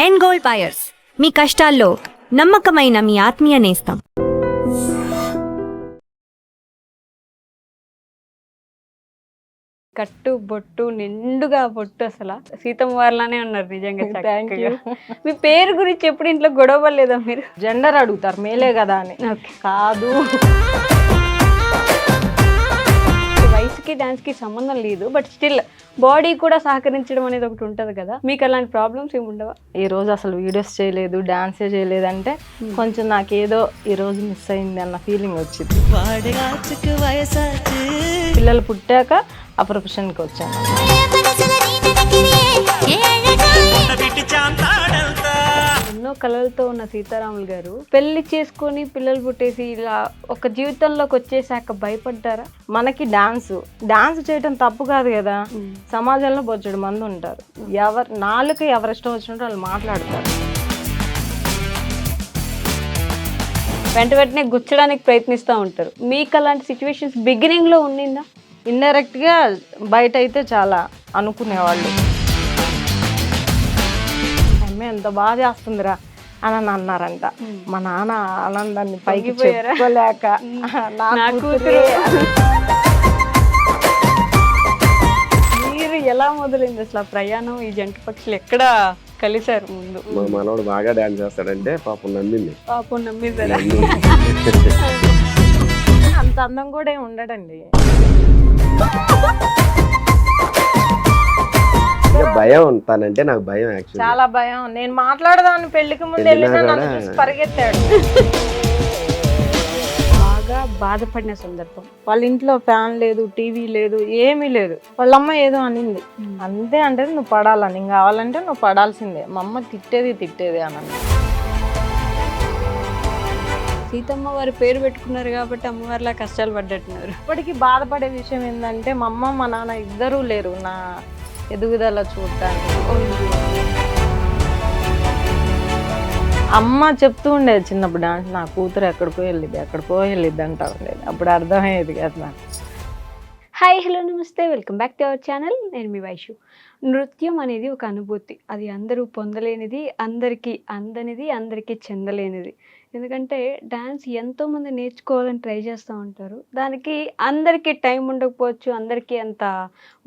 End gold buyers, మీ కష్టాల్లో నమ్మకమైన మీ ఆత్మీయ నేస్తం. కట్టు బొట్టు నిండుగా బొట్టు అసలు సీతమ్మ వారిలానే ఉన్నారు నిజంగా. చక్కగా. మీ పేరు గురించి ఎప్పుడు ఇంట్లో గొడవ పడలేదా మీరు? జెండర్ అడుగుతారు, మేలే కదా అని. కాదు, వయసుకి డాన్స్కి సంబంధం లేదు, బట్ స్టిల్ బాడీ కూడా సహకరించడం అనేది ఒకటి ఉంటుంది కదా. మీకు అలాంటి ప్రాబ్లమ్స్ ఏమి ఉండవా? ఈ రోజు అసలు వీడియోస్ చేయలేదు, డాన్సే చేయలేదు అంటే కొంచెం నాకేదో ఈ రోజు మిస్ అయింది అన్న ఫీలింగ్ వచ్చింది. పిల్లలు పుట్టాక ఆ ప్రొఫెషన్కి వచ్చాను. ఎన్నో కళలతో ఉన్న సీతారాములు గారు పెళ్లి చేసుకొని పిల్లలు పుట్టేసి ఇలా ఒక జీవితంలోకి వచ్చేసాక భయపడ్డారా? మనకి డాన్స్ చేయటం తప్పు కాదు కదా. సమాజంలో బొచ్చడు మంది ఉంటారు, నాలుగు ఎవరి ఇష్టం వచ్చినట్టు వాళ్ళు మాట్లాడతారు. వెంటనే గుచ్చడానికి ప్రయత్నిస్తూ ఉంటారు. మీకు అలాంటి సిచ్యువేషన్స్ బిగినింగ్లో ఉండిందా? ఇండైరెక్ట్గా బయట అయితే చాలా అనుకునేవాళ్ళు, అమ్మే ఎంత బాగా చేస్తుందిరా అని అన్నారంట. మా నాన్న ఆనందాన్ని పైకి చెప్పుకోలేక నా కూతురే. మీరు ఎలా మొదలైంది అసలు ఆ ప్రయాణం? ఈ జంట పక్షులు ఎక్కడ కలిశారు ముందు? మా మనోడు బాగా డాన్స్ చేస్తాడంటే పాపం నమ్మింది. పాపం నమ్మేశారా? అంత అందం కూడా ఏమి ఉండడండి. భయం ఉంటానంటే నాకు భయం. యాక్చువల్లీ చాలా భయం. నేను మాట్లాడదాన్ని పెళ్లికి ముందు వెళ్ళినా నన్ను చూసి పరిగెత్తాడు. బాగా బాధపడిన సందర్భం? వాళ్ళ ఇంట్లో ఫ్యాన్ లేదు, టీవీ లేదు, ఏమీ లేదు. వాళ్ళమ్మ ఏదో అనింది అంతే, అంటే నువ్వు పడాలా, నీకు కావాలంటే నువ్వు పడాల్సిందే. మా అమ్మ తిట్టేది అని. సీతమ్మ వారి పేరు పెట్టుకున్నారు కాబట్టి అమ్మవారిలా కష్టాలు పడ్డట్టున్నారు. ఇప్పటికీ బాధపడే విషయం ఏంటంటే మా అమ్మ మా నాన్న ఇద్దరూ లేరు నా ఎదుగుదల చూడటానికి. అమ్మ చెప్తూ ఉండేది చిన్నప్పుడు, డాన్స్ నా కూతురు ఎక్కడికో వెళ్ళిద్ది అంటా ఉండేది. అప్పుడు అర్థమయ్యేది కదా నాకు. హాయ్, హలో, నమస్తే, welcome back to our channel. నేను మీ వైషు. నృత్యం అనేది ఒక అనుభూతి. అది అందరూ పొందలేనిది, అందరికీ అందనిది, అందరికీ చెందలేనిది. ఎందుకంటే డ్యాన్స్ ఎంతోమంది నేర్చుకోవాలని ట్రై చేస్తూ ఉంటారు. దానికి అందరికీ టైం ఉండకపోవచ్చు, అందరికీ అంత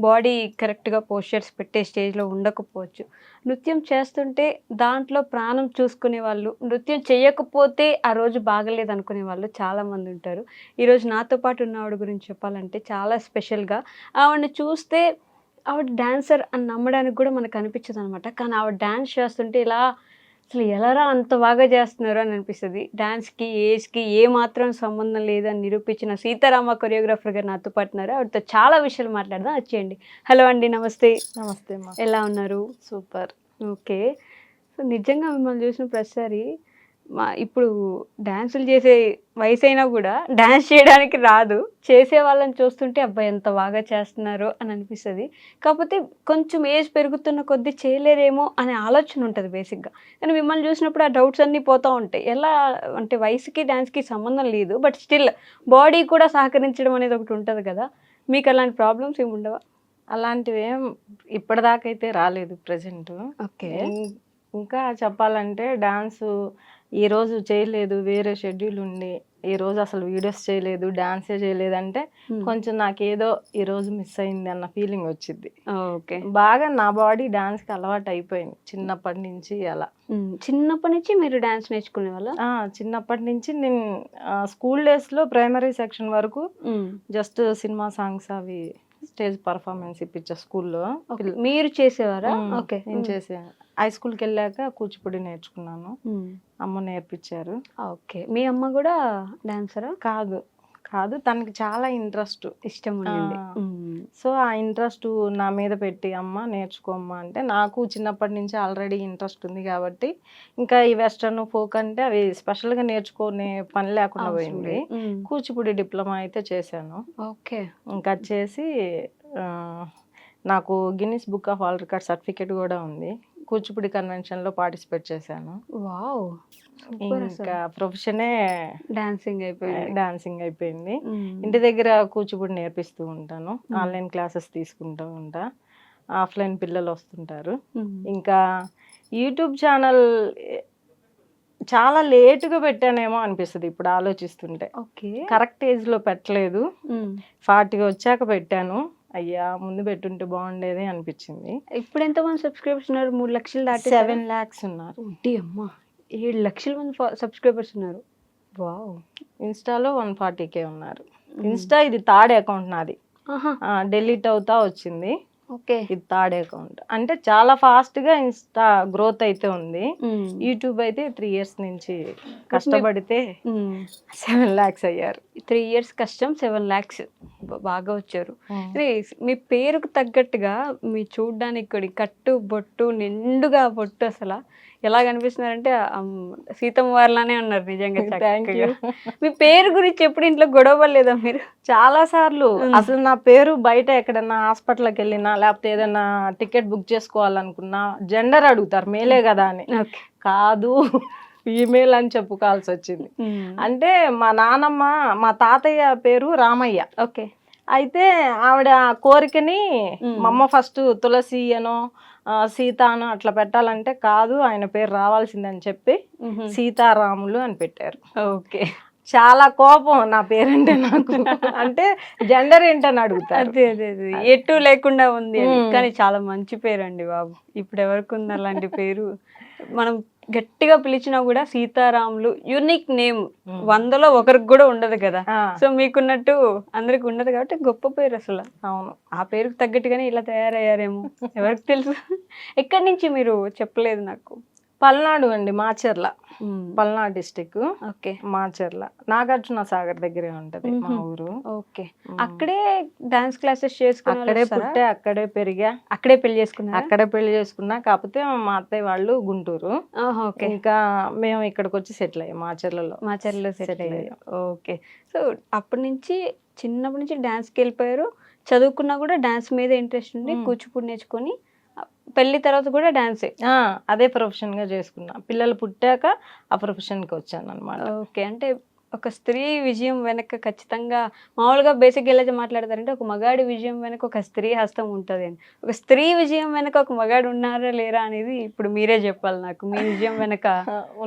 బాడీ కరెక్ట్గా పోస్చర్స్ పెట్టే స్టేజ్లో ఉండకపోవచ్చు. నృత్యం చేస్తుంటే దాంట్లో ప్రాణం చూసుకునే వాళ్ళు, నృత్యం చేయకపోతే ఆ రోజు బాగలేదు అనుకునే వాళ్ళు చాలామంది ఉంటారు. ఈరోజు నాతో పాటు ఉన్న ఆవిడ గురించి చెప్పాలంటే చాలా స్పెషల్గా. ఆవిడని చూస్తే ఆవిడ డాన్సర్ అని నమ్మడానికి కూడా మనకు అనిపించదు అనమాట. కానీ ఆవిడ డాన్స్ చేస్తుంటే ఇలా అసలు ఎలారా అంత బాగా చేస్తున్నారు అని అనిపిస్తుంది. డాన్స్కి ఏజ్కి ఏమాత్రం సంబంధం లేదని నిరూపించిన సీతారామ కొరియోగ్రాఫర్ గారు నాతో పాటున్నారు. ఆవిడతో చాలా విషయాలు మాట్లాడదాం, వచ్చేయండి. హలో అండి, నమస్తే. నమస్తే అమ్మా. ఎలా ఉన్నారు? సూపర్. ఓకే. సో నిజంగా మిమ్మల్ని చూసిన ప్రతిసారి ఇప్పుడు డ్యాన్సులు చేసే వయసు అయినా కూడా డ్యాన్స్ చేయడానికి రాదు. చేసే వాళ్ళని చూస్తుంటే అబ్బాయి ఎంత బాగా చేస్తున్నారు అని అనిపిస్తుంది. కాకపోతే కొంచెం ఏజ్ పెరుగుతున్న కొద్దీ చేయలేరేమో అనే ఆలోచన ఉంటుంది బేసిక్గా. కానీ మిమ్మల్ని చూసినప్పుడు ఆ డౌట్స్ అన్నీ పోతూ ఉంటాయి. ఎలా అంటే వయసుకి డాన్స్కి సంబంధం లేదు, బట్ స్టిల్ బాడీ కూడా సహకరించడం అనేది ఒకటి ఉంటుంది కదా. మీకు అలాంటి ప్రాబ్లమ్స్ ఏమి ఉండవా? అలాంటివి ఏం ఇప్పటిదాకైతే రాలేదు ప్రజెంట్. ఓకే. ఇంకా చెప్పాలంటే డాన్సు ఈరోజు చేయలేదు, వేరే షెడ్యూల్ ఉండి ఈరోజు అసలు వీడియోస్ చేయలేదు, డాన్సే చేయలేదు అంటే కొంచెం నాకేదో ఈరోజు మిస్ అయింది అన్న ఫీలింగ్ వచ్చింది. ఓకే. బాగా నా బాడీ డాన్స్కి అలవాటు అయిపోయింది చిన్నప్పటి నుంచి. అలా చిన్నప్పటి నుంచి మీరు డాన్స్ నేర్చుకునే వాళ్ళ? చిన్నప్పటి నుంచి నేను స్కూల్ డేస్లో ప్రైమరీ సెక్షన్ వరకు జస్ట్ సినిమా సాంగ్స్ అవి స్టేజ్ పర్ఫార్మెన్స్ ఇప్పించా స్కూల్లో. మీరు చేసేవారా? ఓకే. నేను చేసాను. హై స్కూల్కి వెళ్ళాక కూచిపూడి నేర్చుకున్నాను, అమ్మ నేర్పించారు. ఓకే. మీ అమ్మ కూడా డాన్సరా? కాదు, తనకి చాలా ఇంట్రెస్ట్, ఇష్టం ఉండింది. సో ఆ ఇంట్రెస్ట్ నా మీద పెట్టి అమ్మ నేర్చుకోమ్మా అంటే, నాకు చిన్నప్పటి నుంచి ఆల్రెడీ ఇంట్రెస్ట్ ఉంది కాబట్టి ఇంకా ఈ వెస్టర్న్ ఫోక్ అంటే అవి స్పెషల్గా నేర్చుకునే పని లేకుండా పోయింది. కూచిపూడి డిప్లొమా అయితే చేశాను. ఓకే. ఇంకా చేసి నాకు Guinness book of world record certificate కూడా ఉంది. కూచిపూడి కన్వెన్షన్లో పార్టిసిపేట్ చేశాను. వావ్. ఇంకా ప్రొఫెషనే డాన్సింగ్ అయిపోయింది. ఇంటి దగ్గర కూచిపూడి నేర్పిస్తూ ఉంటాను, ఆన్లైన్ క్లాసెస్ తీసుకుంటూ ఉంటా, ఆఫ్లైన్ పిల్లలు వస్తుంటారు. ఇంకా యూట్యూబ్ ఛానల్ చాలా లేటుగా పెట్టానేమో అనిపిస్తుంది ఇప్పుడు ఆలోచిస్తుంటే. ఓకే. కరెక్ట్ ఏజ్లో పెట్టలేదు, 40 వచ్చాక పెట్టాను. అయ్యా ముందు పెట్టుంటే బాగుండేది అనిపించింది. ఇప్పుడు ఎంతమంది సబ్స్క్రైబర్స్ ఉన్నారు? 3 లక్షలు దాటి 7 lakhs ఉన్నారు. ఉంటే అమ్మా 7 లక్షల మంది సబ్స్క్రైబర్స్ ఉన్నారు. వావ్. ఇన్స్టాలో 140K ఉన్నారు. ఇన్స్టా ఇది థర్డ్ అకౌంట్ నాది, డిలీట్ అవుతా వచ్చింది. ఓకే. ఇది థర్డ్ అకౌంట్. అంటే చాలా ఫాస్ట్ గా ఇన్స్టా గ్రోత్ అయితే ఉంది. యూట్యూబ్ అయితే 3 years నుంచి కష్టపడితే 7 lakhs అయ్యారు. 3 years కష్టం 7 lakhs బాగా వచ్చారు. మీ పేరుకు తగ్గట్టుగా మీ చూడ్డానికి కట్టు బొట్టు నిండుగా బొట్టు అసలు ఎలా కనిపిస్తున్నారంటే సీతమ్మ వారిలానే ఉన్నారు నిజంగా. Thank you. మీ పేరు గురించి ఎప్పుడు ఇంట్లో గొడవ పడలేదా మీరు? చాలా సార్లు. అసలు నా పేరు బయట ఎక్కడన్నా హాస్పిటల్కి వెళ్ళినా లేకపోతే ఏదైనా టికెట్ బుక్ చేసుకోవాలనుకున్నా జెండర్ అడుగుతారు, మేలే కదా అని. కాదు ఫీమేల్ అని చెప్పుకోవాల్సి వచ్చింది. అంటే మా నానమ్మ మా తాతయ్య పేరు రామయ్య. ఓకే. అయితే ఆవిడ కోరికని మా అమ్మ ఫస్ట్ తులసి అనో సీతాను అట్లా పెట్టాలంటే కాదు ఆయన పేరు రావాల్సిందని చెప్పి సీతారాములు అని పెట్టారు. ఓకే. చాలా కోపం నా పేరంటే నాకు. అంటే జెండర్ ఏంటని అడుగుతారు. అదే అదే అదే ఎటు లేకుండా ఉంది అని. కానీ చాలా మంచి పేరు అండి బాబు. ఇప్పుడు ఎవరికి ఉంది అలాంటి పేరు? మనం గట్టిగా పిలిచినా కూడా సీతారాములు యూనిక్ నేమ్, 100లో ఒకరికి కూడా ఉండదు కదా. సో మీకున్నట్టు అందరికి ఉండదు కాబట్టి గొప్ప పేరు అసలు. అవును. ఆ పేరుకు తగ్గట్టుగానే ఇలా తయారయ్యారేమో ఎవరికి తెలుసు. ఎక్కడి నుంచి మీరు చెప్పలేదు నాకు? పల్నాడు అండి, మాచర్ల. పల్నాడు డిస్టిక్. ఓకే. మాచర్ల నాగార్జున సాగర్ దగ్గరే ఉంటది మా ఊరు. ఓకే. అక్కడే డాన్స్ క్లాసెస్ చేసుకున్నా? అక్కడే పుట్టే అక్కడే పెరిగా అక్కడే పెళ్లి చేసుకున్నా? అక్కడే పెళ్లి చేసుకున్నా. కాకపోతే మా అత్తయ్య వాళ్ళు గుంటూరు. ఇంకా మేము ఇక్కడికి వచ్చి సెటిల్ అయ్యాం మాచర్లలో. మాచర్లలో సెటిల్ అయ్యాం. ఓకే. సో అప్పటి నుంచి చిన్నప్పటి నుంచి డాన్స్కి వెళ్ళిపోయారు. చదువుకున్నా కూడా డాన్స్ మీద ఇంట్రెస్ట్ ఉండి కూచిపూడి నేర్చుకొని పెళ్లి తర్వాత కూడా డాన్సే అదే ప్రొఫెషన్ గా చేసుకున్నా. పిల్లలు పుట్టాక ఆ ప్రొఫెషన్ కి వచ్చాను అనమాట. ఓకే. అంటే ఒక స్త్రీ విజయం వెనక ఖచ్చితంగా మామూలుగా బేసిక్గా ఎలా మాట్లాడతారంటే ఒక మగాడి విజయం వెనక ఒక స్త్రీ హస్తం ఉంటుంది అని. ఒక స్త్రీ విజయం వెనక ఒక మగాడు ఉన్నారా లేరా అనేది ఇప్పుడు మీరే చెప్పాలి నాకు. మీ విజయం వెనక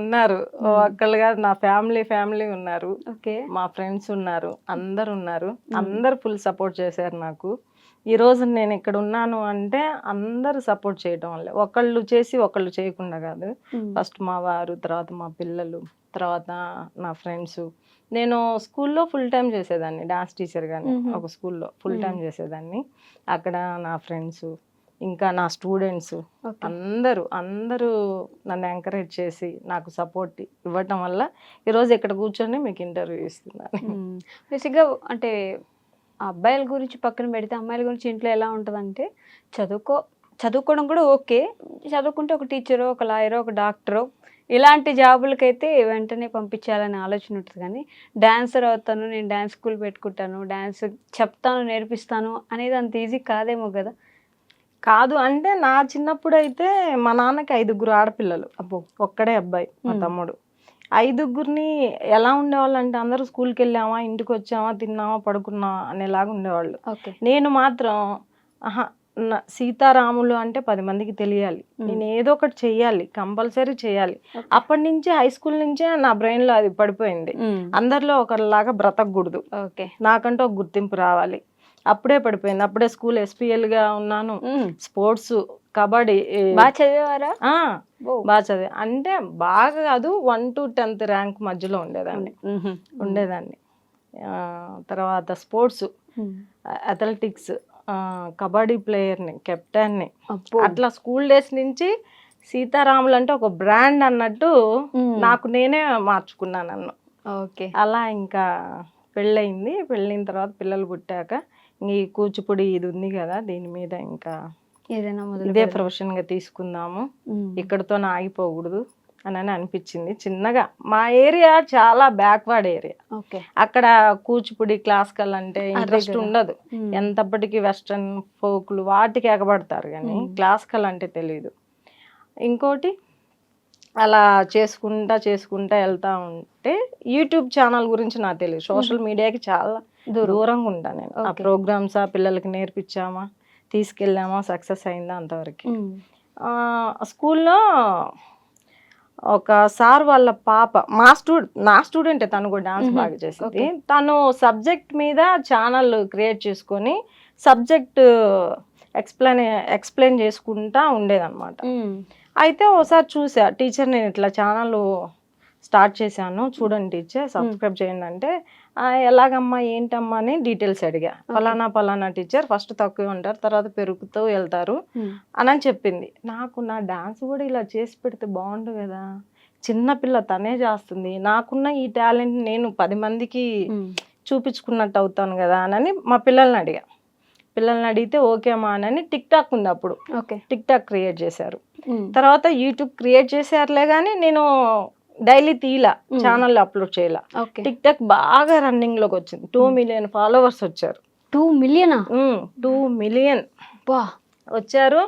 ఉన్నారు ఒక్కళ్ళు కాదు, నా ఫ్యామిలీ ఉన్నారు. ఓకే. మా ఫ్రెండ్స్ ఉన్నారు, అందరు ఉన్నారు. అందరు ఫుల్ సపోర్ట్ చేశారు నాకు. ఈ రోజు నేను ఇక్కడ ఉన్నాను అంటే అందరు సపోర్ట్ చేయడం వల్లే. ఒకళ్ళు చేసి ఒకళ్ళు చేయకుండా కాదు. ఫస్ట్ మా వారు, తర్వాత మా పిల్లలు, తర్వాత నా ఫ్రెండ్స్. నేను స్కూల్లో ఫుల్ టైం చేసేదాన్ని, డాన్స్ టీచర్ గాని ఒక స్కూల్లో ఫుల్ టైం చేసేదాన్ని. అక్కడ నా ఫ్రెండ్స్ ఇంకా నా స్టూడెంట్స్ అందరూ నన్ను ఎంకరేజ్ చేసి నాకు సపోర్ట్ ఇవ్వటం వల్ల ఈరోజు ఇక్కడ కూర్చొని మీకు ఇంటర్వ్యూ ఇస్తున్నాను. బేసిక్గా అంటే అబ్బాయిల గురించి పక్కన పెడితే అమ్మాయిల గురించి ఇంట్లో ఎలా ఉంటుందంటే చదువుకోవడం కూడా ఓకే, చదువుకుంటే ఒక టీచరో, ఒక లాయరో, ఒక డాక్టరో ఇలాంటి జాబులకైతే వెంటనే పంపించాలని ఆలోచన ఉంటుంది. కానీ డాన్సర్ అవుతాను, నేను డాన్స్ స్కూల్ పెట్టుకుంటాను, డాన్స్ చెప్తాను, నేర్పిస్తాను అనేది అంత ఈజీ కాదేమో కదా. కాదు అంటే నా చిన్నప్పుడు అయితే మా నాన్నకి 5 ఆడపిల్లలు, ఒక్కడే అబ్బాయి మా తమ్ముడు. 5 ఎలా ఉండేవాళ్ళు అంటే అందరూ స్కూల్కి వెళ్ళామా, ఇంటికి వచ్చామా, తిన్నామా, పడుకున్నామా అనేలాగా ఉండేవాళ్ళు. నేను మాత్రం సీతారాములు అంటే 10 మందికి తెలియాలి, నేను ఏదో ఒకటి చెయ్యాలి, కంపల్సరీ చేయాలి. అప్పటి నుంచే హై స్కూల్ నుంచే నా బ్రెయిన్ లో అది పడిపోయింది. అందరిలో ఒకరిలాగా బ్రతకూడదు, నాకంటూ ఒక గుర్తింపు రావాలి. అప్పుడే పడిపోయింది. అప్పుడే స్కూల్ SPL గా ఉన్నాను. స్పోర్ట్స్, కబడ్డీ బాగా చదివేవారా? బాగా చదివే అంటే బాగా కాదు, 1 to 10th ర్యాంక్ మధ్యలో ఉండేదాన్ని. తర్వాత స్పోర్ట్స్, అథ్లెటిక్స్, కబడ్డీ ప్లేయర్ని, కెప్టెన్ని. అట్లా స్కూల్ డేస్ నుంచి సీతారాములు అంటే ఒక బ్రాండ్ అన్నట్టు నాకు నేనే మార్చుకున్నాను నన్ను. ఓకే. అలా ఇంకా పెళ్ళయింది. పెళ్ళిన తర్వాత పిల్లలు పుట్టాక ఈ కూచిపూడి ఇది ఉంది కదా, దీని మీద ఇంకా ఏదైనా ఇదే ప్రొఫెషన్ గా తీసుకుందాము, ఇక్కడతో ఆగిపోకూడదు అని అనిపించింది. చిన్నగా మా ఏరియా చాలా బ్యాక్వర్డ్ ఏరియా. అక్కడ కూచిపూడి, క్లాసికల్ అంటే ఇంట్రెస్ట్ ఉండదు. ఎంతప్పటికీ వెస్ట్రన్ ఫోక్లు వాటికి ఎగబడతారు కానీ క్లాసికల్ అంటే తెలియదు. ఇంకోటి అలా చేసుకుంటా వెళ్తా ఉంటే యూట్యూబ్ ఛానల్ గురించి నాకు తెలియదు. సోషల్ మీడియాకి చాలా దూరంగా ఉంటాను నేను. ఆ ప్రోగ్రామ్స్ ఆ పిల్లలకి నేర్పించామా, తీసుకెళ్ళామా, సక్సెస్ అయిందా అంతవరకు. స్కూల్లో ఒక సార్ వాళ్ళ పాప నా స్టూడెంటే, తను కూడా డాన్స్ బాగా చేసింది. తను సబ్జెక్ట్ మీద ఛానల్ క్రియేట్ చేసుకొని సబ్జెక్ట్ ఎక్స్ప్లెయిన్ చేసుకుంటా ఉండేదన్నమాట. అయితే ఒకసారి చూసా, టీచర్ నేను ఇట్లా ఛానల్ స్టార్ట్ చేశాను చూడండి టీచర్, సబ్స్క్రైబ్ చేయండి అంటే, ఎలాగమ్మా ఏంటమ్మా అని డీటెయిల్స్ అడిగా. పలానా టీచర్, ఫస్ట్ తక్కువ ఉంటారు, తర్వాత పెరుగుతూ వెళ్తారు అని చెప్పింది. నాకు నా డాన్స్ కూడా ఇలా చేసి పెడితే బాగుండు కదా, చిన్నపిల్ల తనే చేస్తుంది, నాకున్న ఈ టాలెంట్ నేను 10 మందికి చూపించుకున్నట్టు అవుతాను కదా అని మా పిల్లల్ని అడిగితే ఓకే అమ్మా అని టిక్ టాక్ ఉంది అప్పుడు. టిక్ టాక్ క్రియేట్ చేశారు, తర్వాత యూట్యూబ్ క్రియేట్ చేశారులే కానీ నేను డైలీ తీలా, ఛానల్ అప్లోడ్ చేయాల. టిక్ టాక్ బాగా రన్నింగ్ లోకి వచ్చింది, 2 మిలియన్ ఫాలోవర్స్ వచ్చారు. 2 మిలియన్ 2 మిలియన్ వచ్చారు.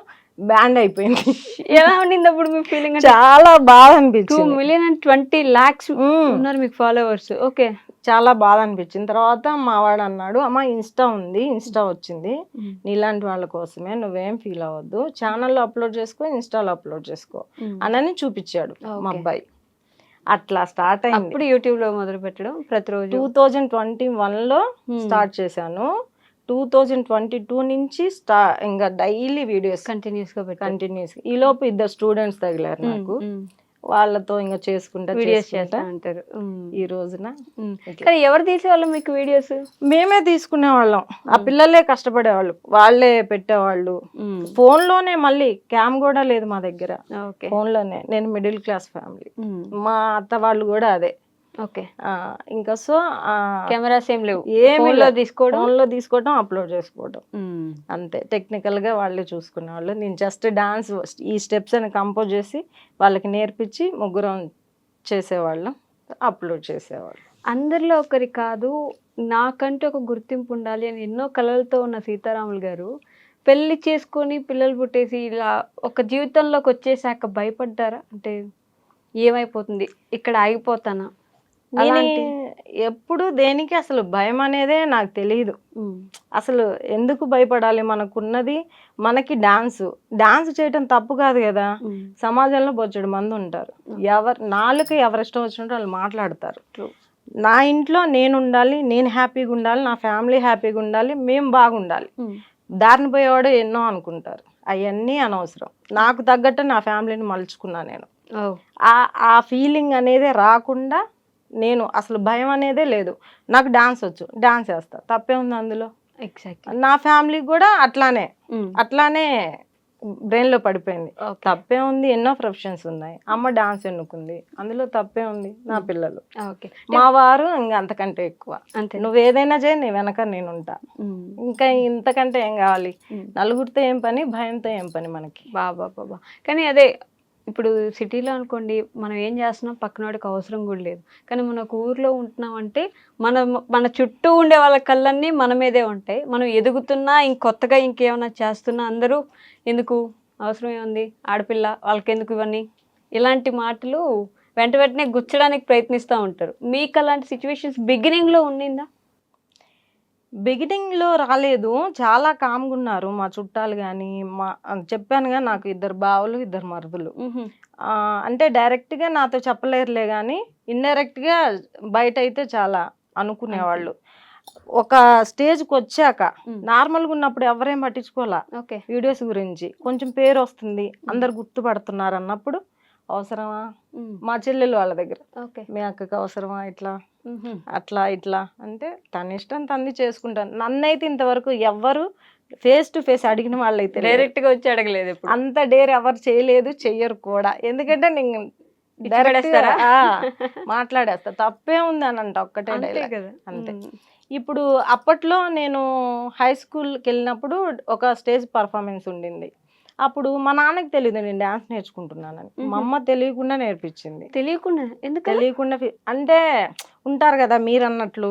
బ్యాండ్ అయిపోయింది. ఎలా ఉండింది అప్పుడు మీ ఫీలింగ్? చాలా బాధ అనిపించింది. 2 మిలియన్ అండ్ 20 lakhs ఉన్నారు మీకు ఫాలోవర్స్. ఓకే, చాలా బాధ అనిపించింది. తర్వాత మా వాడు అన్నాడు, అమ్మ ఇన్స్టా వచ్చింది నీలాంటి వాళ్ళ కోసమే, నువ్వేం ఫీల్ అవ్వద్దు, ఛానల్లో అప్లోడ్ చేసుకో, ఇన్స్టాలో అప్లోడ్ చేసుకో అని చూపించాడు మా అబ్బాయి. అట్లా స్టార్ట్ అయింది. ఇప్పుడు యూట్యూబ్ లో మొదలు పెట్టడం ప్రతిరోజు 2021లో స్టార్ట్ చేశాను. 2022 నుంచి ఇంకా డైలీ వీడియోస్ కంటిన్యూస్. ఈ లోపు 2 స్టూడెంట్స్ తగిలారు నాకు, వాళ్ళతో ఇంకా చేసుకుంటా వీడియోస్ చేస్తా అంటారు ఈ రోజున. కానీ ఎవరు తీసేవాళ్ళు మీకు వీడియోస్? మేమే తీసుకునే వాళ్ళం, ఆ పిల్లలే కష్టపడేవాళ్ళు, వాళ్ళే పెట్టేవాళ్ళు. ఫోన్ లోనే, మళ్ళీ క్యామ్ కూడా లేదు మా దగ్గర, ఫోన్ లోనే. నేను మిడిల్ క్లాస్ ఫ్యామిలీ, మా అత్త వాళ్ళు కూడా అదే. ఇంకా సో కెమెరాస్ ఏం లేవు, ఫోన్ లో తీసుకోవడం అప్లోడ్ చేసుకోవడం అంతే. టెక్నికల్ గా వాళ్ళే చూసుకునేవాళ్ళు. నేను జస్ట్ డాన్స్ ఈ స్టెప్స్ అని కంపోజ్ చేసి వాళ్ళకి నేర్పించి ముగ్గురం చేసేవాళ్ళం, అప్లోడ్ చేసేవాళ్ళం. అందరిలో ఒకరి కాదు, నాకంటే ఒక గుర్తింపు ఉండాలి అని ఎన్నో కళలతో ఉన్న సీతారాములు గారు పెళ్లి చేసుకొని పిల్లలు పుట్టేసి ఇలా ఒక జీవితంలోకి వచ్చేసాక భయపడ్డారా? అంటే ఏమైపోతుంది, ఇక్కడ ఆగిపోతానా? ఎప్పుడు దేనికి అసలు భయం అనేదే నాకు తెలియదు. అసలు ఎందుకు భయపడాలి? మనకున్నది మనకి డాన్స్ చేయటం తప్పు కాదు కదా. సమాజంలో బొచ్చడు మంది ఉంటారు, నాలుగు ఎవరిష్టం వచ్చినట్టు వాళ్ళు మాట్లాడతారు. నా ఇంట్లో నేను ఉండాలి, నేను హ్యాపీగా ఉండాలి, నా ఫ్యామిలీ హ్యాపీగా ఉండాలి, మేము బాగుండాలి. దారిని పోయేవాడు ఎన్నో అనుకుంటారు, అవన్నీ అనవసరం. నాకు తగ్గట్టు నా ఫ్యామిలీని మలుచుకున్నా నేను. ఆ ఫీలింగ్ అనేది రాకుండా నేను అసలు భయం అనేదే లేదు. నాకు డాన్స్ వచ్చు, డాన్స్ చేస్తా, తప్పే ఉంది అందులో. నా ఫ్యామిలీ కూడా అట్లానే బ్రెయిన్ లో పడిపోయింది, తప్పే ఉంది. ఎన్నో ప్రొఫెషన్స్ ఉన్నాయి, అమ్మ డాన్స్ ఎన్నుకుంది, అందులో తప్పే ఉంది. నా పిల్లలు, మా వారు ఇంకా అంతకంటే ఎక్కువ, నువ్వు ఏదైనా చేయి, నీ వెనక నేను ఉంటా, ఇంకా ఇంతకంటే ఏం కావాలి? నలుగురితో ఏం పని, భయంతో ఏం పని మనకి? బాబా. కానీ అదే ఇప్పుడు సిటీలో అనుకోండి, మనం ఏం చేస్తున్నాం పక్కనోడికి అవసరం కూడా లేదు. కానీ మనకు ఊర్లో ఉంటున్నాం అంటే మన చుట్టూ ఉండే వాళ్ళ కళ్ళన్నీ మన మీదే ఉంటాయి. మనం ఎదుగుతున్నా ఇంకొత్తగా ఇంకేమైనా చేస్తున్నా అందరూ ఎందుకు, అవసరం ఏముంది, ఆడపిల్ల వాళ్ళకి ఎందుకు ఇవన్నీ, ఇలాంటి మాటలు వెంటనే గుచ్చడానికి ప్రయత్నిస్తూ ఉంటారు. మీకు అలాంటి సిచ్యువేషన్స్ బిగినింగ్లో ఉండిందా? బిగినింగ్లో రాలేదు, చాలా కామ్గా ఉన్నారు మా చుట్టాలు. కానీ చెప్పానుగా, నాకు 2 బావలు 2 మరుదులు. అంటే డైరెక్ట్గా నాతో చెప్పలేరులే కానీ ఇండైరెక్ట్గా బయట అయితే చాలా అనుకునేవాళ్ళు. ఒక స్టేజ్కి వచ్చాక నార్మల్గా ఉన్నప్పుడు ఎవరేం పట్టించుకోవాలా, వీడియోస్ గురించి కొంచెం పేరు వస్తుంది, అందరు గుర్తుపడుతున్నారు అన్నప్పుడు అవసరమా? మా చెల్లెలు వాళ్ళ దగ్గర, మీ అక్కకి అవసరమా ఇట్లా ఇట్లా అంటే తన ఇష్టం తన్ని చేసుకుంటాను. నన్నైతే ఇంతవరకు ఎవ్వరు ఫేస్ టు ఫేస్ అడిగిన వాళ్ళైతే డైరెక్ట్ గా వచ్చి అడగలేదు, అంత డేర్ ఎవరు చేయలేదు, చెయ్యరు కూడా. ఎందుకంటే నేను మాట్లాడేస్తా, తప్పే ఉంది అని అంట, ఒక్కటే డైలాగ్ అంతే. ఇప్పుడు అప్పట్లో నేను హై స్కూల్కి వెళ్ళినప్పుడు ఒక స్టేజ్ పర్ఫార్మెన్స్ ఉండింది. అప్పుడు మా నాన్నకి తెలియదు నేను డాన్స్ నేర్చుకుంటున్నానని, మా అమ్మ తెలియకుండా నేర్పించింది. తెలియకుండా అంటే ఉంటారు కదా మీరు అన్నట్లు,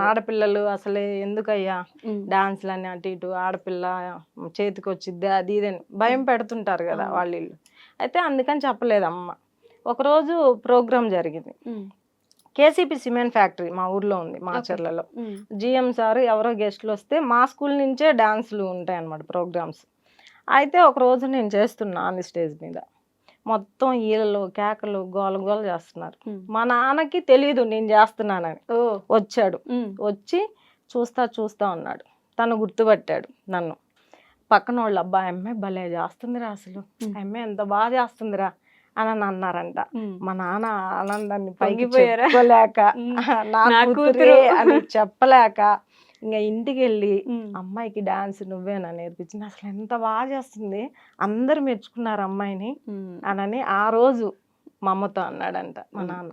ఆడపిల్లలు అసలే ఎందుకయ్యా డాన్స్లని, అటు ఇటు ఆడపిల్ల చేతికి వచ్చిద్ది అది ఇదని భయం పెడుతుంటారు కదా వాళ్ళు. అయితే అందుకని చెప్పలేదు అమ్మ. ఒకరోజు ప్రోగ్రామ్ జరిగింది, కేసీపీ సిమెంట్ ఫ్యాక్టరీ మా ఊర్లో ఉంది, మాచర్లలో. జిఎం సార్ ఎవరో గెస్ట్లు వస్తే మా స్కూల్ నుంచే డాన్స్లు ఉంటాయి అన్నమాట, ప్రోగ్రామ్స్. అయితే ఒక రోజు నేను చేస్తున్నా ఆన్ ది స్టేజ్ మీద, మొత్తం ఈలలు కేకలు గోల గోల చేస్తున్నారు. మా నాన్నకి తెలియదు నేను చేస్తున్నానని. వచ్చాడు, వచ్చి చూస్తా ఉన్నాడు. తను గుర్తుపట్టాడు నన్ను. పక్కన వాళ్ళు అబ్బాయి అమ్మాయి భలే చేస్తుందిరా, అసలు అమ్మాయి ఎంత బాగా చేస్తుందిరా అని అన్నారంట. మా నాన్న ఆనందాన్ని పైకి చెప్పుకోలేక, నా కూతురే అని చెప్పలేక, ఇంకా ఇంటికి వెళ్ళి అమ్మాయికి డాన్స్ నువ్వేనా నేర్పించింది, అసలు ఎంత బాగా చేస్తుంది, అందరు మెచ్చుకున్నారు అమ్మాయిని అని ఆ రోజు మా అమ్మతో అన్నాడంట మా నాన్న.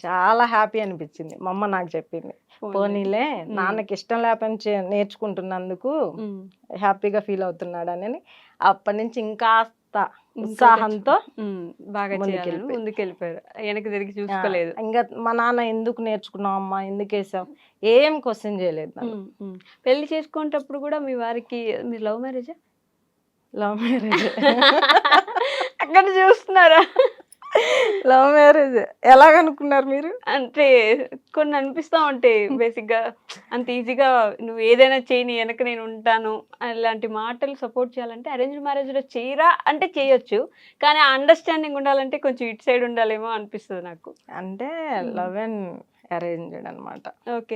చాలా హ్యాపీ అనిపించింది. మా అమ్మ నాకు చెప్పింది, పోనీలే నాన్నకి ఇష్టం లేకపోతే నేర్చుకుంటున్నందుకు హ్యాపీగా ఫీల్ అవుతున్నాడు అని. అప్పటి నుంచి ఇంకాస్త ఉత్సాహంతో బాగా ముందుకెళ్ళిపోయారు, వెనక్కి తిరిగి చూసుకోలేదు. ఇంకా మా నాన్న ఎందుకు నేర్చుకున్నావు అమ్మా, ఎందుకు వేసావు, ఏం క్వశ్చన్ చేయలేదు. పెళ్లి చేసుకునేటప్పుడు కూడా మీ వారికి, మీరు లవ్ మ్యారేజా? Love marriage. అక్కడ చూస్తున్నారా? Love marriage. ఎలాగనుకున్నారు మీరు? అంటే కొన్ని అనిపిస్తా ఉంటాయి బేసిక్ గా, అంత ఈజీగా నువ్వు ఏదైనా చేయని వెనక నేను ఉంటాను అలాంటి మాటలు సపోర్ట్ చేయాలంటే అరేంజ్ మ్యారేజ్ లో చేయరా అంటే చేయొచ్చు, కానీ ఆ అండర్స్టాండింగ్ ఉండాలంటే కొంచెం ఇటు సైడ్ ఉండాలేమో అనిపిస్తుంది నాకు. అంటే లవ్ అండ్ అరేంజ్డ్ అనమాట. ఓకే,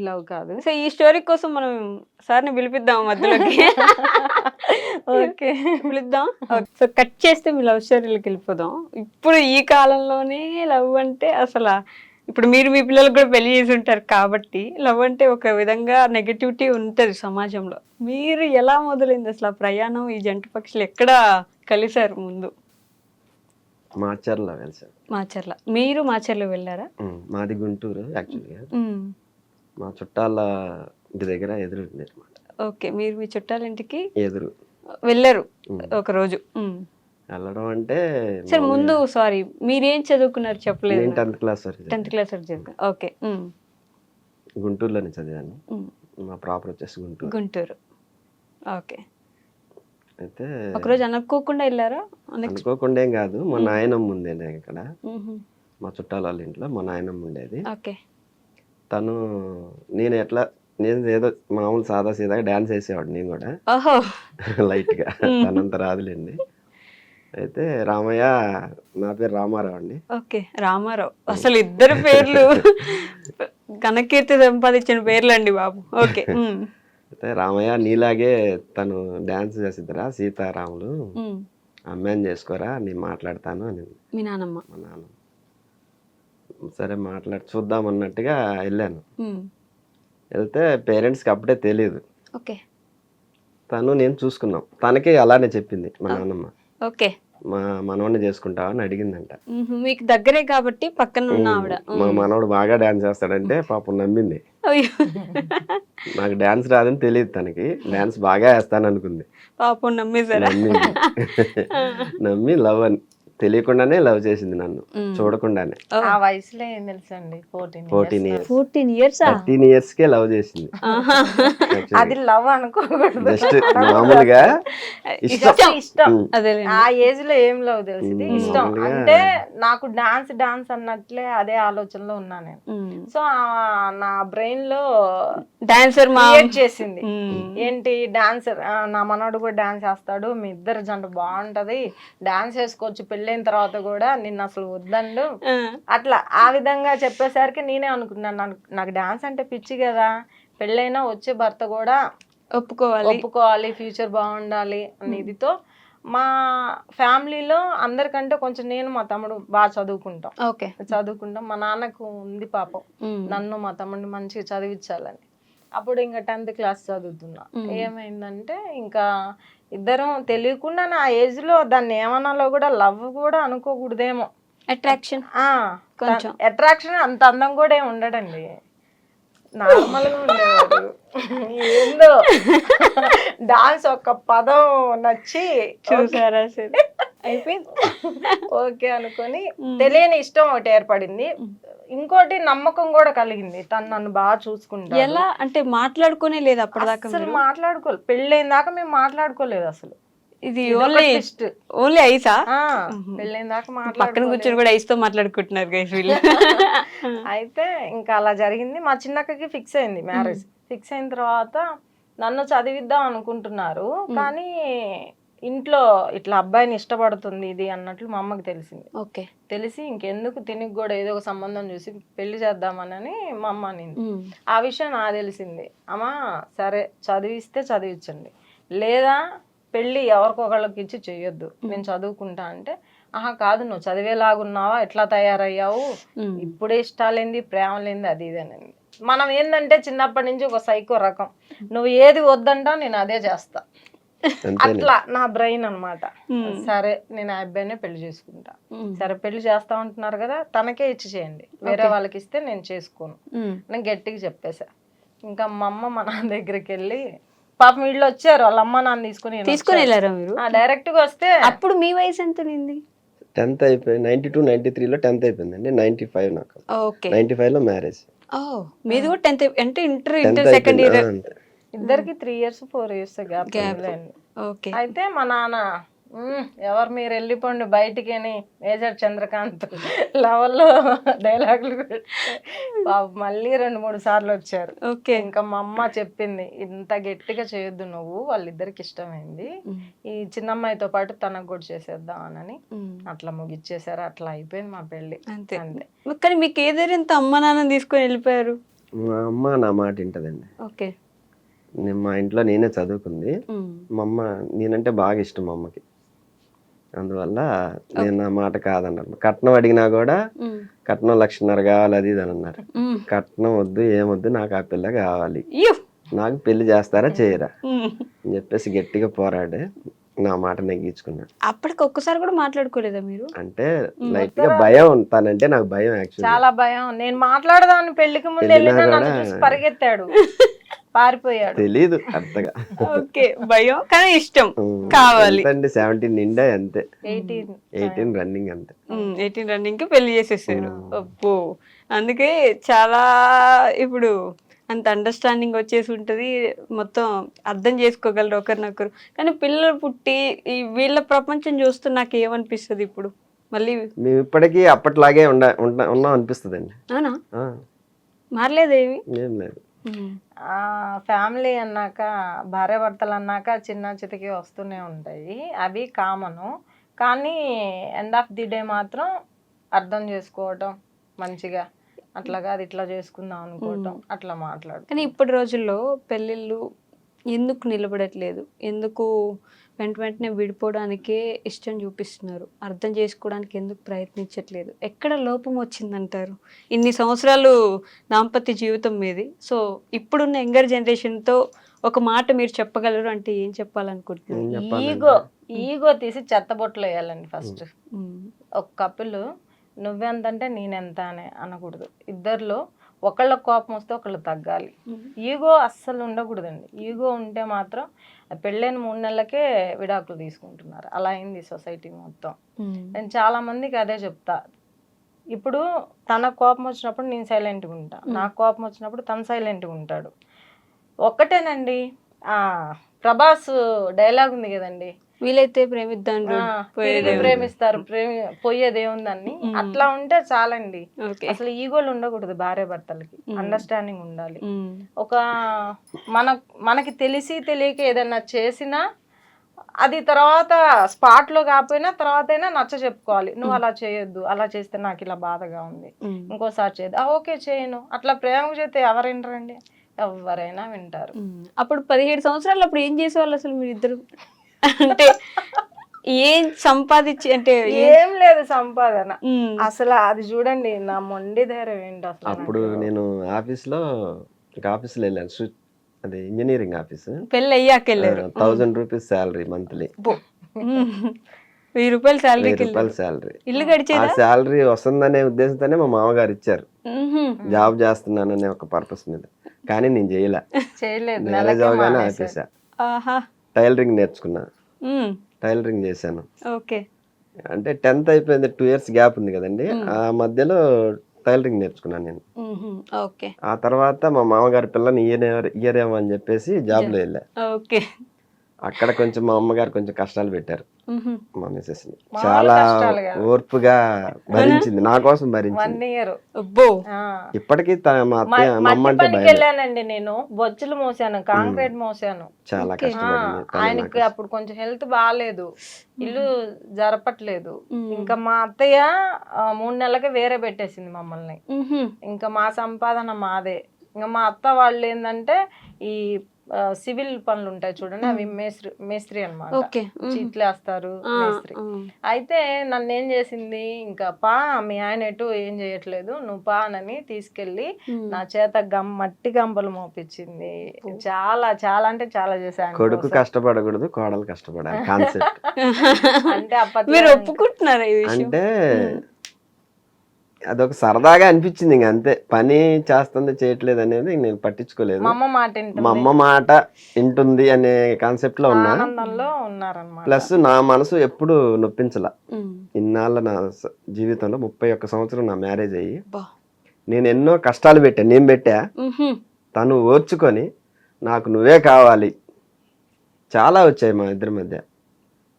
లవ్ కాదు. సో ఈ స్టోరీ కోసం మనం సార్ని పిలిపిద్దాం మధ్యలోకి. ఓకే, పిలుద్దాం. సో కట్ చేస్తే మీ లవ్ స్టోరీలోకి వెళ్ళిపోదాం. ఇప్పుడు ఈ కాలంలోనే లవ్ అంటే అసలు, ఇప్పుడు మీరు మీ పిల్లలకు కూడా పెళ్లి చేసి ఉంటారు కాబట్టి లవ్ అంటే ఒక విధంగా నెగటివిటీ ఉంటుంది సమాజంలో. మీరు ఎలా మొదలైంది అసలు ఆ ప్రయాణం? ఈ జంట పక్షులు ఎక్కడ కలిసారు ముందు? మాచర్ల కలిసారు. మాచర్ల. మీరు మాచర్ల వెళ్ళారా? మాది గుంటూరు యాక్చువల్గా. మా చుట్టాల ఇంటి దగ్గర ఎదురు అనమాట. ఓకే, మీరు మీ చుట్టాల ఇంటికి ఎదురు వెళ్ళారు ఒక రోజు. వెళ్ళడం అంటే సరే, ముందు సారీ, మీరేం చదువుకున్నారు చెప్పలేదు. 10th క్లాస్ వరకు. 10th క్లాస్ వరకు చదువుకున్నారు. ఓకే, గుంటూరులోనే చదివాను. మా ప్రాపర్ వచ్చేసి గుంటూరు. ఓకే, అయితే ఒకరోజు అనుకోకుండా వెళ్ళారా? అనుకోకుండా ఏం కాదు, మా నాయనమ్మ ఉండేది ఇక్కడ, మా చుట్టాల వాళ్ళ ఇంట్లో మా నాయనమ్మ ఉండేది. ఓకే, తను నేను ఏదో మామూలు సాదా సీదాగా డాన్స్ వేసేవాడు నేను కూడా. ఓహో, లైట్ గా, తనంత రాదులేండి. అయితే రామయ్య, నా పేరు రామారావు అండి. ఓకే, రామారావు. అసలు ఇద్దరు పేర్లు ఘనకీర్తి సంపాదించిన పేర్లు అండి బాబు. ఓకే, అయితే రామయ్య నీలాగే తను డాన్స్ చేసిద్దరా సీతారాములు, అమ్మాయిని చేసుకోరా నేను మాట్లాడతాను అని మీ నాన్నమ్మ. మా నాన్న సరే చూద్దాం అన్నట్టుగా వెళ్ళాను. వెళ్తే పేరెంట్స్కి అప్పుడే తెలియదు. ఓకే, నేను చూసుకున్నాం. తనకి అలానే చెప్పింది మా నాన్నమ్మ. ఓకే, మా మనవాడిని చేసుకుంటావా అని అడిగిందంట. మీకు దగ్గరే కాబట్టి పక్కన ఉన్న ఆవిడ. మా మనవాడు బాగా డాన్స్ చేస్తాడంటే పాపం నమ్మింది. నాకు డాన్స్ రాదని తెలియదు, తనకి డాన్స్ బాగా వేస్తాను అనుకుంది. పాపం నమ్మేశారా? నమ్మి లవ్ అని తెలియకుండానే లవ్ చేసింది నన్ను, చూడకుండానే. ఆ వయసులో ఏం తెలుసండి, 14 ఇయర్స్ 13 years కే లవ్ చేసింది. అది లవ్ అనుకోకూడదు, జస్ట్ మామూలుగా ఇష్టం. ఆ ఏజ్ లో ఏం లవ్ తెలిసింది, ఇష్టం. అంటే నాకు డాన్స్ అన్నట్లే అదే ఆలోచనలో ఉన్నా నేను. సో నా బ్రెయిన్ లో డాన్సర్ చేసింది, ఏంటి డాన్సర్, నా మనోడు కూడా డాన్స్ చేస్తాడు, మీ ఇద్దరు జంట బాగుంటది, డాన్స్ వేసుకోవచ్చు పెళ్ళైన తర్వాత కూడా, నిన్ను అసలు వద్దండు అట్లా ఆ విధంగా చెప్పేసరికి నేనే అనుకున్నాను, నాకు డాన్స్ అంటే పిచ్చి కదా, పెళ్ళైనా వచ్చే భర్త కూడా ఒప్పుకోవాలి, ఫ్యూచర్ బాగుండాలి అనే ఇదితో మా ఫ్యామిలీలో అందరికంటే కొంచెం నేను మా తమ్ముడు బాగా చదువుకుంటాం. మా నాన్నకు ఉంది పాపం, నన్ను మా తమ్ముడిని మంచిగా చదివించాలని. అప్పుడు ఇంకా 10th క్లాస్ చదువుతున్నా. ఏమైందంటే ఇంకా ఇద్దరం తెలియకుండా నా ఏజ్ లో దాన్ని ఏమన్నాలో కూడా లవ్ కూడా అనుకోకూడదేమో, అట్రాక్షన్. అట్రాక్షన్ అంత అందం కూడా ఏమి ఉండడండి, నార్మల్ గా ఉండేవాడు. ఏందో డాన్స్ ఒక పదం నచ్చి చూసారా అయిపోయింది, ఓకే అనుకొని తెలియని ఇష్టం ఒకటి ఏర్పడింది. ఇంకోటి నమ్మకం కూడా కలిగింది, తను నన్ను బాగా చూసుకుంటా. ఎలా అంటే మాట్లాడుకునే లేదు అప్పటిదాకా? అసలు మాట్లాడుకోలేదు, పెళ్ళైన దాకా మేము మాట్లాడుకోలేదు అసలు. ఇది ఓన్లీ ఐసా? పెళ్ళైన దాకా పక్కన కూర్చొని కూడా ఐస్ తో మాట్లాడుకుంటున్నారు గైస్ వీళ్ళు. అయితే ఇంకా అలా జరిగింది. మా చిన్నక్కకి ఫిక్స్ అయింది మ్యారేజ్. ఫిక్స్ అయిన తర్వాత నన్ను చదివిద్దాం అనుకుంటున్నారు, కానీ ఇంట్లో ఇట్లా అబ్బాయిని ఇష్టపడుతుంది ఇది అన్నట్లు మా అమ్మకి తెలిసింది. ఓకే. తెలిసి ఇంకెందుకు తినికి కూడా ఏదో ఒక సంబంధం చూసి పెళ్లి చేద్దామనని మా అమ్మ అనింది. ఆ విషయం నాకు తెలిసింది. అమ్మ సరే చదివిస్తే చదివించండి, లేదా పెళ్ళి ఎవరికొకళ్ళకి ఇచ్చి చెయ్యొద్దు, నేను చదువుకుంటా అంటే, ఆహా కాదు నువ్వు చదివేలాగున్నావా, ఎట్లా తయారయ్యావు, ఇప్పుడే ఇష్టాలేంది ప్రేమలేంది అది ఇదేనండి. మనం ఏంటంటే చిన్నప్పటి నుంచి ఒక సైకో రకం, నువ్వు ఏది వద్దంటా నేను అదే చేస్తా, అట్లా నా బ్రెయిన్ అన్నమాట. సరే నేను ఆ అబ్బాయినే పెళ్లి చేసుకుంటా. సరే పెళ్లి చేస్తా ఉంటున్నారు కదా, తనకే ఇచ్చి చేయండి, వేరే వాళ్ళకి ఇస్తే నేను చేసుకోను నేను గట్టిగా చెప్పేసా. ఇంకా మా అమ్మ మా నాన్న దగ్గరికి వెళ్ళి, పాపం వీళ్ళు వచ్చారు, వాళ్ళ అమ్మ నాన్న తీసుకుని వెళ్ళారా మీరు? డైరెక్ట్ గా వస్తే అప్పుడు మీ వయసు ఎంత ఉంది? 10th అయిపోయి 92, 93లో 10th అయిపోయిందండి. 95 నాకు. ఓకే. 95లో మ్యారేజ్. మీది కూడా 10th అంటే ఇంటర్ సెకండ్ ఇయర్. ఇద్దరికి 3 years 4 years గ్యాప్. ఓకే. అయితే మా నాన్న ఎవరు మీరు వెళ్ళిపోండి బయటికి అని మేజర్ చంద్రకాంత్ లెవెల్లో డైలాగులు మళ్ళీ 2-3 సార్లు వచ్చారు. ఓకే. ఇంకా మా అమ్మ చెప్పింది, ఇంత గట్టిగా చేయొద్దు నువ్వు, వాళ్ళిద్దరికి ఇష్టమైంది, ఈ చిన్నమ్మాయితో పాటు తనకు కూడా చేసేద్దాం అని అట్లా ముగిచ్చేసారు. అట్లా అయిపోయింది మా పెళ్లి. అంతే. కానీ మీకు ఏదైనా అమ్మ నాన్న తీసుకొని వెళ్ళిపోయారు? మా అమ్మ నా మాట వింటదండి. ఓకే. మా ఇంట్లో నేనే చదువుకుంది. మా అమ్మ నేనంటే బాగా ఇష్టం మా అమ్మకి, అందువల్ల నేను నా మాట కాదన్నారు. కట్నం అడిగినా కూడా కట్నం 1,50,000 కావాలి అది ఇది అని అన్నారు. కట్నం వద్దు ఏమొద్దు, నాకు ఆ పిల్ల కావాలి, నాకు పెళ్లి చేస్తారా చేయరా అని చెప్పేసి గట్టిగా పోరాడే నా మాట నెగ్గించుకున్నాను. అప్పటికి ఒక్కసారి కూడా మాట్లాడుకోలేదా మీరు? అంటే లైట్ గా భయం, తనంటే నాకు భయం యాక్చువల్లీ, చాలా భయం. నేను మాట్లాడదాన్ని పెళ్లికి ముందు వెళ్ళినా నన్ను చూసి పరిగెత్తాడు, పారిపోయాడు, తెలీదు అంతగా. ఓకే. భయం కానీ ఇష్టం కావాలి. 17 నిండా అంతే, 18 రన్నింగ్ అంతే. 18 రన్నింగ్ కి పెళ్లి చేసేసారు. అబ్బో, అందుకే చాలా ఇప్పుడు అంత అండర్స్టాండింగ్ వచ్చేసి ఉంటది, మొత్తం అర్థం చేసుకోగలరు ఒకరినొకరు. కానీ పిల్లలు పుట్టి ఈ వీళ్ళ ప్రపంచం చూస్తూ నాకు ఏమనిపిస్తుంది ఇప్పుడు, మళ్ళీ మేము ఇప్పటికీ అప్పట్లాగే ఉన్నాం అనిపిస్తుంది అండి. అవునా? మారలేదేమి? ఏం లేదు. ఫ్యామిలీ అన్నాక, భార్యాభర్తలు అన్నాక చిన్న చితికి వస్తూనే ఉంటాయి, అవి కామను. కానీ ఎండ్ ఆఫ్ ది డే మాత్రం అర్థం చేసుకోవటం మంచిగా, అట్లాగా అది ఇట్లా చేసుకుందాం అనుకోవటం, అట్లా మాట్లాడు. కానీ ఇప్పటి రోజుల్లో పెళ్ళిళ్ళు ఎందుకు నిలబడట్లేదు, ఎందుకు వెంటనే విడిపోవడానికే ఇష్టం చూపిస్తున్నారు, అర్థం చేసుకోవడానికి ఎందుకు ప్రయత్నించట్లేదు? ఎక్కడ లోపం వచ్చిందంటారు? ఇన్ని సంవత్సరాలు దాంపత్య జీవితం మీది, సో ఇప్పుడున్న యంగర్ జనరేషన్తో ఒక మాట మీరు చెప్పగలరు అంటే ఏం చెప్పాలనుకుంటున్నారు? ఈగో తీసి చెత్తబొట్లు వేయాలండి ఫస్ట్. ఒక కపుల్ నువ్వెంతంటే నేనెంత అని అనకూడదు. ఇద్దరిలో ఒకళ్ళ కోపం వస్తే ఒకళ్ళు తగ్గాలి. ఈగో అస్సలు ఉండకూడదండి. ఈగో ఉంటే మాత్రం పెళ్ళైన 3 నెలలకే విడాకులు తీసుకుంటున్నారు. అలా అయింది సొసైటీ మొత్తం. నేను చాలా మందికి అదే చెప్తా, ఇప్పుడు తన కోపం వచ్చినప్పుడు నేను సైలెంట్గా ఉంటా, నాకు కోపం వచ్చినప్పుడు తను సైలెంట్గా ఉంటాడు. ఒక్కటేనండి, ప్రభాస్ డైలాగ్ ఉంది కదండి, వీలైతే ప్రేమిద్దాం ప్రేమిస్తారు పోయేదేముందని, అట్లా ఉంటే చాలండి. అసలు ఈగోలు ఉండకూడదు భార్య భర్తలకి, అండర్స్టాండింగ్ ఉండాలి. ఒక మనకి తెలిసి తెలియక ఏదైనా చేసినా అది తర్వాత స్పాట్ లో కాకపోయినా తర్వాత అయినా నచ్చ చెప్పుకోవాలి, నువ్వు అలా చేయొద్దు, అలా చేస్తే నాకు ఇలా బాధగా ఉంది, ఇంకోసారి చేయద్దు, ఓకే చేయను, అట్లా ప్రేమకు చేస్తే ఎవరు వింటారండి? ఎవరైనా వింటారు. అప్పుడు 17 సంవత్సరాలు అప్పుడు ఏం చేసేవాళ్ళు అసలు మీరు ఇద్దరు? అంటే ఏం సంపాదించి, అంటే ఏం లేదు సంపాదన అసలు. అది చూడండి నా మొండి ధైర్యం ఏంటి అసలు. అప్పుడు నేను ఆఫీస్లో వెళ్ళాను, అది ఇంజనీరింగ్ ఆఫీస్. పెళ్ళి అయ్యాక వెళ్ళారు. 1000 రూపీస్ శాలరీ మంత్లీ, 1000 రూపాయలు శాలరీ. ఇల్లు గడిచేదా? ఆ శాలరీ వస్తుందనే ఉద్దేశంతోనే మా మామగారు ఇచ్చారు, జాబ్ చేస్తున్నాననే ఒక పర్పస్ మీద. కానీ నేను చేయలేదు, మ్యారేజ్ అవగానే ఆపేసా. టైలరింగ్ నేర్చుకున్నా, టైలరింగ్ చేశాను. ఓకే. అంటే 10th అయిపోయింది, 2 years గ్యాప్ ఉంది కదండి, ఆ మధ్యలో టైలరింగ్ నేర్చుకున్నాను నేను. ఓకే. ఆ తర్వాత మా మామగారి పిల్లని ఇయరేమో అని చెప్పేసి జాబ్లో వెళ్ళా. ఓకే. అక్కడ కొంచెం మా అమ్మగారు కొంచెం కష్టాలు పెట్టారు. మా మిసెస్ ని మామూలు చాలా కష్టాలు కాదు. ఓర్పుగా భరించింది, నా కోసం 1 భరించింది. year. అబ్బో ఇప్పటికీ మా అత్తయ్య మా అమ్మ మట్టి అంటే పనికి భయం. వెళ్ళానండి నేను, బొచ్చులు మోసాను, కాంక్రీట్ మోసాను. చాలా ఓకే. కష్టపడింది తను ఆయనకి నాకు. అప్పుడు కొంచెం హెల్త్ బాగాలేదు, ఇల్లు జరపట్లేదు. ఇంకా మా అత్తయ్య 3 నెలలకి వేరే పెట్టేసింది మమ్మల్ని. ఇంకా మా సంపాదన మాదే. ఇంకా మా అత్త వాళ్ళు ఏంటంటే ఈ సివిల్ పనులు ఉంటాయి చూడండి, అవి మేస్త్రి అన్నమాట. ఓకే. చీట్లేస్తారు మేస్త్రి. అయితే నన్ను ఏం చేసింది, ఇంకా పా మీ ఆయన ఎటు ఏం చేయట్లేదు, నువ్వు పా అని తీసుకెళ్లి నా చేత మట్టి గంపలు మోపించింది. చాలా చాలా అంటే చాలా చేశాను. కొడుకు కష్టపడకూడదు, కోడలు కష్టపడాలి కాన్సెప్ట్. అంటే అప్పట్లో మీరు ఒప్పుకుంటున్నారా ఈ విషయం? అంటే అదొక సరదాగా అనిపించింది, ఇంక అంతే. పని చేస్తుంది చేయట్లేదు అనేది నేను పట్టించుకోలేదు. మా అమ్మ మాట మా వింటుంది, అమ్మ మాట వింటుంది అనే కాన్సెప్ట్ లో ఉన్నా. ఆనందంలో ఉన్నారనమాట. ప్లస్ నా మనసు ఎప్పుడు నొప్పించల. ఇన్నాళ్ళ నా జీవితంలో 31 సంవత్సరం నా మ్యారేజ్ అయ్యి నేను ఎన్నో కష్టాలు పెట్టాను, నేను పెట్టా. తను ఓర్చుకొని నాకు నువ్వే కావాలి, చాలా వచ్చాయి మా ఇద్దరి మధ్య.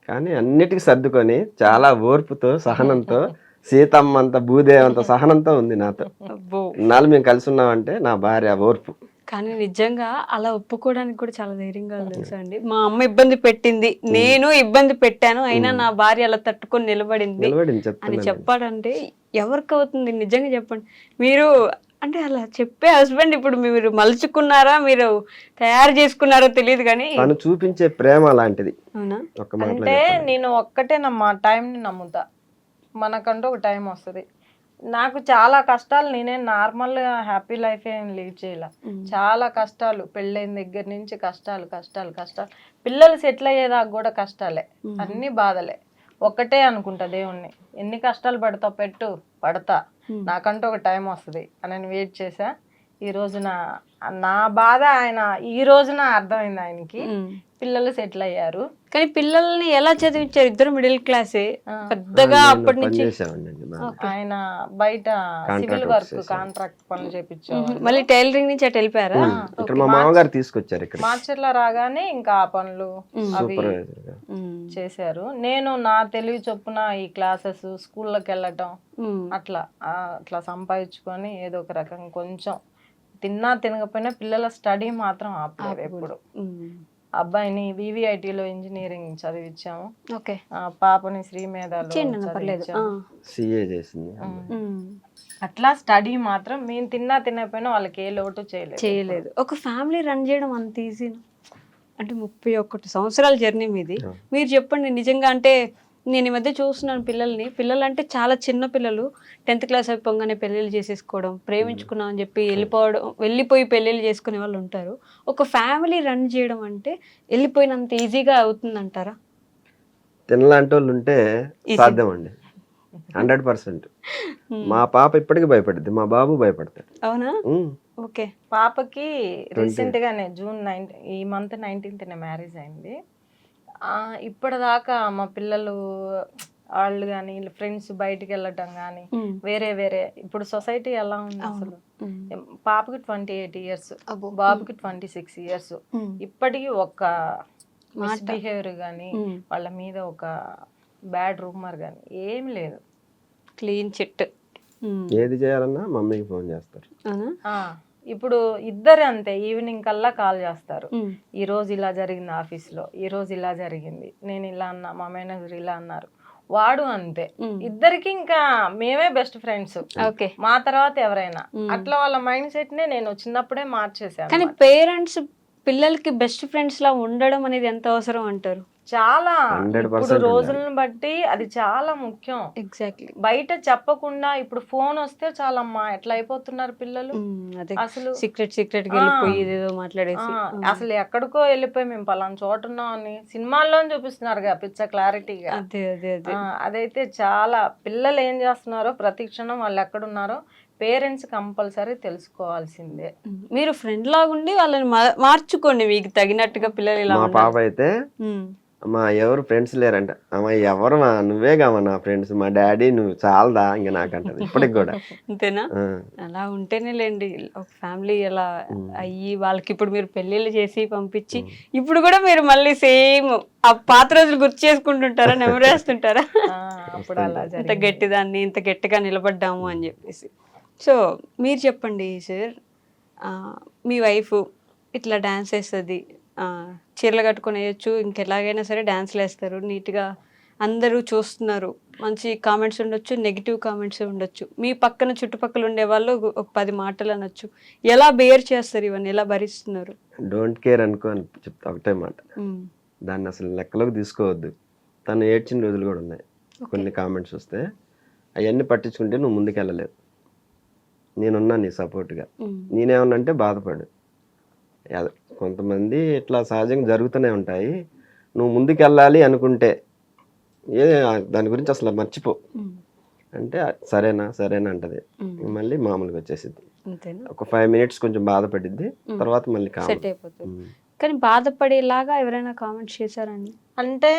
కానీ అన్నిటికీ సర్దుకొని చాలా ఓర్పుతో సహనంతో సీతమ్మంత భూదేవంత సహనంతో ఉంది నాతో. అబ్బో ఇన్నాళ్ళు మేము కలిసి ఉన్నామంటే నా భార్య ఓర్పు. కానీ నిజంగా అలా ఒప్పుకోవడానికి కూడా చాలా ధైర్యంగా తెలుసా అండి. మా అమ్మ ఇబ్బంది పెట్టింది, నేను ఇబ్బంది పెట్టాను, అయినా నా భార్య అలా తట్టుకొని నిలబడింది నిలబడింది అని చెప్తున్నాను. చెప్పాలంటే ఎవరికి అవుతుంది నిజంగా చెప్పండి. మీరు అంటే అలా చెప్పే హస్బెండ్ ఇప్పుడు మీరు మలుచుకున్నారా, మీరు తయారు చేసుకున్నారో తెలియదు కానీ. తను చూపించే ప్రేమ అలాంటిది. అవునా? ఒక మాటలో అంటే చెప్పాలి. నేను ఒక్కటేనమ్మా, టైంని నమ్ముతా. మనకంటూ ఒక టైం వస్తుంది. నాకు చాలా కష్టాలు, నేనే నార్మల్గా హ్యాపీ లైఫ్ ఏం లీడ్ చేయలే. చాలా కష్టాలు, పెళ్ళైన దగ్గర నుంచి కష్టాలు కష్టాలు కష్టాలు, పిల్లలు సెటిల్ అయ్యేదాకా కూడా కష్టాలే, అన్ని బాధలే. ఒక్కటే అనుకుంటా దేవుణ్ణి, ఎన్ని కష్టాలు పడతా పెట్టు, పడతా, నాకంటూ ఒక టైం వస్తుంది అని నేను వెయిట్ చేసా. ఈ రోజున నా బాధ ఆయన ఈ రోజున అర్థమైంది ఆయనకి. పిల్లలు సెటిల్ అయ్యారు. కానీ పిల్లల్ని ఎలా చదివించారు? ఇద్దరు మిడిల్ క్లాసే పెద్దగా నేను అప్పటి నుంచి. పనిచేసేవాడినండి బాగా. ఆయన బయట సివిల్ వర్క్ కాంట్రాక్ట్ పనులు చేపించారు. మళ్ళీ టైలరింగ్ నుంచి అటు వెళ్ళిపోయారా? ఇక్కడ మా మామగారు తీసుకొచ్చారు ఇక్కడ మార్చర్ల రాగానే ఇంకా ఆ పనులు అవి సూపర్వైజర్ గా. చేశారు. నేను నా తెలివి చొప్పున ఈ క్లాసెస్ స్కూల్లోకి వెళ్ళటం అట్లా అట్లా సంపాదించుకొని ఏదో ఒక రకంగా కొంచెం తిన్నా తినకపోయినా పిల్లల స్టడీ మాత్రం ఆపలేదు ఎప్పుడు. అబ్బాయిని వివిఐటిలో ఇంజనీరింగ్ చదివించాము. ఓకే. పాపని శ్రీమేధలో చదివించాము. సిఏ చేసింది. అట్లా స్టడీ మాత్రం మేము తిన్నా తినకపోయినా వాళ్ళకి ఏ లోటు చేయలేదు. ఒక ఫ్యామిలీ రన్ చేయడం అంత ఈజీ అంటే 31 సంవత్సరాల జర్నీ మీది. మీరు చెప్పండి నిజంగా. అంటే నేను ఈ మధ్య చూస్తున్నాను పిల్లలు అంటే చాలా చిన్న పిల్లలు 10th క్లాస్ అయిపోగానే పెళ్ళిళ్ళు చేసేసుకోవడం, ప్రేమించుకున్నాం అని చెప్పి వెళ్ళిపోయి పెళ్ళిళ్ళు చేసుకునే వాళ్ళు ఉంటారు. ఒక ఫ్యామిలీ రన్ చేయడం అంటే వెళ్ళిపోయినంత ఈజీగా అవుతుందంటారా? తినలాంటి వాళ్ళు ఉంటే సాధ్యం అండి, 100%. మా పాప ఇప్పటికీ భయపడుద్ది, మా బాబు భయపడతాడు. అవునా? ఓకే. పాపకి రీసెంట్ గానే జూన్ 9 ఈ మంత్ 19th మ్యారేజ్ అయింది. ఇప్పటిదాకా మా పిల్లలు వాళ్ళు కానీ ఫ్రెండ్స్ బయటికి వెళ్ళటం కానీ వేరే వేరే. ఇప్పుడు సొసైటీ ఎలా ఉంది అసలు, పాపకి 28 years, బాబుకి 26 years. ఇప్పటికీ ఒక మిస్బిహేవియర్ కానీ వాళ్ళ మీద ఒక బ్యాడ్ రూమర్ కానీ ఏం లేదు. Clean chit. ఏది చేయాలన్నా మమ్మీకి ఫోన్ చేస్తారు. ఇప్పుడు ఇద్దరు అంతే, ఈవినింగ్ కల్లా కాల్ చేస్తారు. ఈ రోజు ఇలా జరిగింది ఆఫీస్లో, ఈ రోజు ఇలా జరిగింది, నేను ఇలా అన్నా, మా మేనేజర్ ఇలా అన్నారు, వాడు అంతే. ఇద్దరికి ఇంకా మేమే బెస్ట్ ఫ్రెండ్స్, మా తర్వాత ఎవరైనా. అట్లా వాళ్ళ మైండ్ సెట్ నే నేను చిన్నప్పుడే మార్చేసాను. కానీ పేరెంట్స్ పిల్లలకి బెస్ట్ ఫ్రెండ్స్ లా ఉండడం అనేది ఎంత అవసరం అంటారు? చాలా, ఇప్పుడు రోజులను బట్టి అది చాలా ముఖ్యం. ఎగ్జాక్ట్లీ. బయట చెప్పకుండా ఇప్పుడు ఫోన్ వస్తే చాలమ్మా ఎట్లా అయిపోతున్నారు పిల్లలు. అసలు సీక్రెట్ వెళ్ళిపోయి ఏదో మాట్లాడేసి అసలు ఎక్కడికో వెళ్ళిపోయి మేము పలానా చోట ఉన్నాం అని సినిమాల్లో చూపిస్తున్నారు కదా పిచ్చ క్లారిటీగా. అదైతే చాలా పిల్లలు ఏం చేస్తున్నారో ప్రతి క్షణం వాళ్ళు ఎక్కడున్నారో పేరెంట్స్ కంపల్సరీ తెలుసుకోవాల్సిందే. మీరు ఫ్రెండ్ లాగుండి వాళ్ళని మార్చుకోండి మీకు తగినట్టుగా పిల్లలు ఇలా మా ఉండాలి. పాప అయితే ఉమ్. అమ్మా ఎవరు ఫ్రెండ్స్ లేరంట. అమ్మా ఎవరు మా నువ్వేగామా నా ఫ్రెండ్స్, మా డాడీ నువ్వు చాలదా ఇంకా నాకంటది ఇప్పటికి కూడా. అంతేనా? ఆ, అలా ఉంటేనే లేండి ఒక ఫ్యామిలీ ఎలా అయ్యి వాళ్ళకి ఇప్పుడు మీరు పెళ్ళిళ్ళు చేసి పంపించి ఇప్పుడు కూడా మీరు మళ్ళీ సేమ్ ఆ పాత రోజులు గుర్తు చేసుకుంటుంటారా, నెమరేస్తుంటారా? అప్పుడు అలా ఇంత గట్టిదాన్ని ఇంత గట్టిగా నిలబడ్డాము అని చెప్పేసి. సో మీరు చెప్పండి సార్, మీ వైఫ్ ఇట్లా డాన్స్ వేస్తుంది, చీరలు కట్టుకొని వేయచ్చు, ఇంకెలాగైనా సరే డాన్స్లు వేస్తారు, నీట్గా అందరూ చూస్తున్నారు, మంచి కామెంట్స్ ఉండొచ్చు, నెగిటివ్ కామెంట్స్ ఉండొచ్చు, మీ పక్కన చుట్టుపక్కల ఉండే వాళ్ళు ఒక 10 మాటలు అనొచ్చు, ఎలా బేర్ చేస్తారు ఇవన్నీ, ఎలా భరిస్తున్నారు? డోంట్ కేర్ అనుకో అని చెప్తా ఒకటే మాట. దాన్ని అసలు లెక్కలోకి తీసుకోవద్దు. తను ఏడ్చిన రోజులు కూడా ఉన్నాయి. కొన్ని కామెంట్స్ వస్తే అవన్నీ పట్టించుకుంటే నువ్వు ముందుకెళ్ళలేవు. నేనున్నా నీ సపోర్ట్గా. నేనేమన్నా అంటే బాధపడు. కొంతమంది ఇట్లా సహజంగా జరుగుతూనే ఉంటాయి. నువ్వు ముందుకెళ్ళాలి అనుకుంటే దాని గురించి అసలు మర్చిపో అంటే సరేనా సరేనా అంటది, మళ్ళీ మామూలుగా వచ్చేసిద్ది. ఒక 5 మినిట్స్ కొంచెం బాధపడిద్ది, తర్వాత మళ్ళీ సెట్ అయిపోతుంది. కానీ బాధపడేలాగా ఎవరైనా కామెంట్స్ చేశారండి? అంటే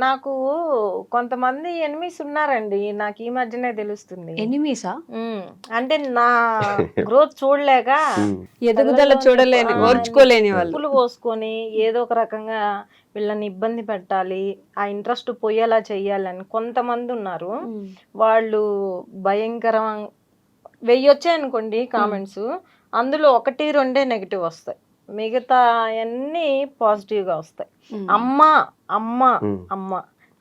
నాకు కొంతమంది ఎనిమిస్ ఉన్నారండి, నాకు ఈ మధ్యనే తెలుస్తుంది. ఎనిమీసా? అంటే నా గ్రోత్ చూడలేక ఎదుగుదల చూడలేని, ఓర్చుకోలేని వాళ్ళు ఉప్పులు పోసుకొని ఏదో ఒక రకంగా వీళ్ళని ఇబ్బంది పెట్టాలి, ఆ ఇంట్రెస్ట్ పోయేలా చెయ్యాలని కొంతమంది ఉన్నారు. వాళ్ళు భయంకరం 1000 వచ్చాయనుకోండి కామెంట్స్, అందులో 1-2 నెగిటివ్ వస్తాయి, మిగతా అన్ని పాజిటివ్గా వస్తాయి. అమ్మ అమ్మ అమ్మ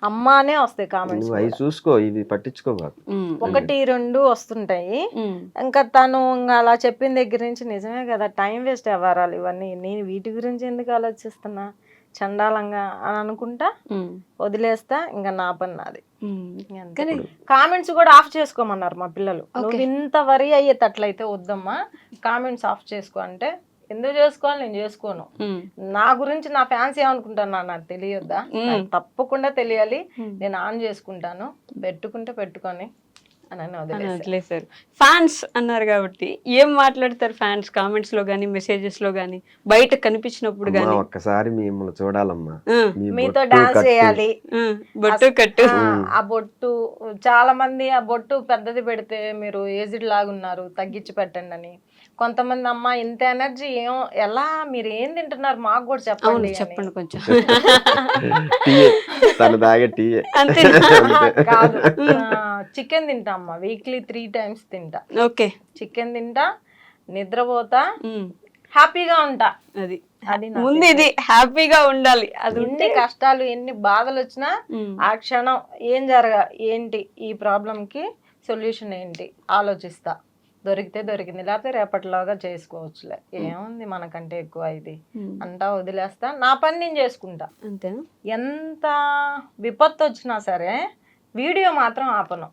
అమ్మ అనే వస్తాయి కామెంట్స్. అవి చూసుకో, ఇవి పట్టించుకోబాకు. 1-2 వస్తుంటాయి. ఇంకా తను ఇంకా అలా చెప్పిన దగ్గర నుంచి నిజమే కదా, టైం వేస్ట్ అవ్వరాలు ఇవన్నీ, నేను వీటి గురించి ఎందుకు ఆలోచిస్తున్నా చండాలంగా అని అనుకుంటా వదిలేస్తా, ఇంకా నా పని నాది. కానీ కామెంట్స్ కూడా ఆఫ్ చేసుకోమన్నారు మా పిల్లలు. నువ్వు ఇంత వరి అయ్యేటట్లయితే వద్దమ్మా, కామెంట్స్ ఆఫ్ చేసుకో అంటే, ఎందుకు చేసుకోవాలి, నేను చేసుకోను. నా గురించి నా ఫ్యాన్స్ ఏమనుకుంటాను నాకు తెలియొద్దా? తప్పకుండా తెలియాలి, నేను ఆన్ చేసుకుంటాను, పెట్టుకుంటే పెట్టుకొని అని వదిలేసారు. ఫ్యాన్స్ అన్నారు కాబట్టి ఏం మాట్లాడతారు ఫ్యాన్స్ కామెంట్స్ లో గానీ, మెసేజెస్ లో గానీ, బయట కనిపించినప్పుడు గానీ? ఒక్కసారి మిమ్మల్ని చూడాలమ్మా, మీతో డాన్స్ చేయాలి, బొట్టు కట్టు. ఆ బొట్టు చాలా మంది ఆ బొట్టు పెద్దది పెడితే మీరు ఏజ్డ్ లాగా ఉన్నారు, తగ్గించి పెట్టండి అని. కొంతమంది అమ్మ ఇంత ఎనర్జీ ఎలా, మీరు ఏం తింటున్నారు మాకు కూడా చెప్పండి చెప్పండి కొంచెం. కాదు, చికెన్ తింటా అమ్మ, వీక్లీ 3 times తింటా. ఓకే, చికెన్ తింటా, నిద్రపోతా, హ్యాపీగా ఉంటా. అది ముందు ఇది హ్యాపీగా ఉండాలి. అది ఎన్ని కష్టాలు ఎన్ని బాధలు వచ్చినా ఆ క్షణం ఏం ఏంటి ఈ ప్రాబ్లం కి సొల్యూషన్ ఏంటి ఆలోచిస్తా, దొరికితే దొరికింది, లేకపోతే రేపటిలాగా చేసుకోవచ్చులే, ఏముంది మనకంటే ఎక్కువ ఇది అంటా వదిలేస్తా, నా పని నేను చేసుకుంటా. అంతేనా? ఎంత విపత్తు వచ్చినా సరే వీడియో మాత్రం ఆపను,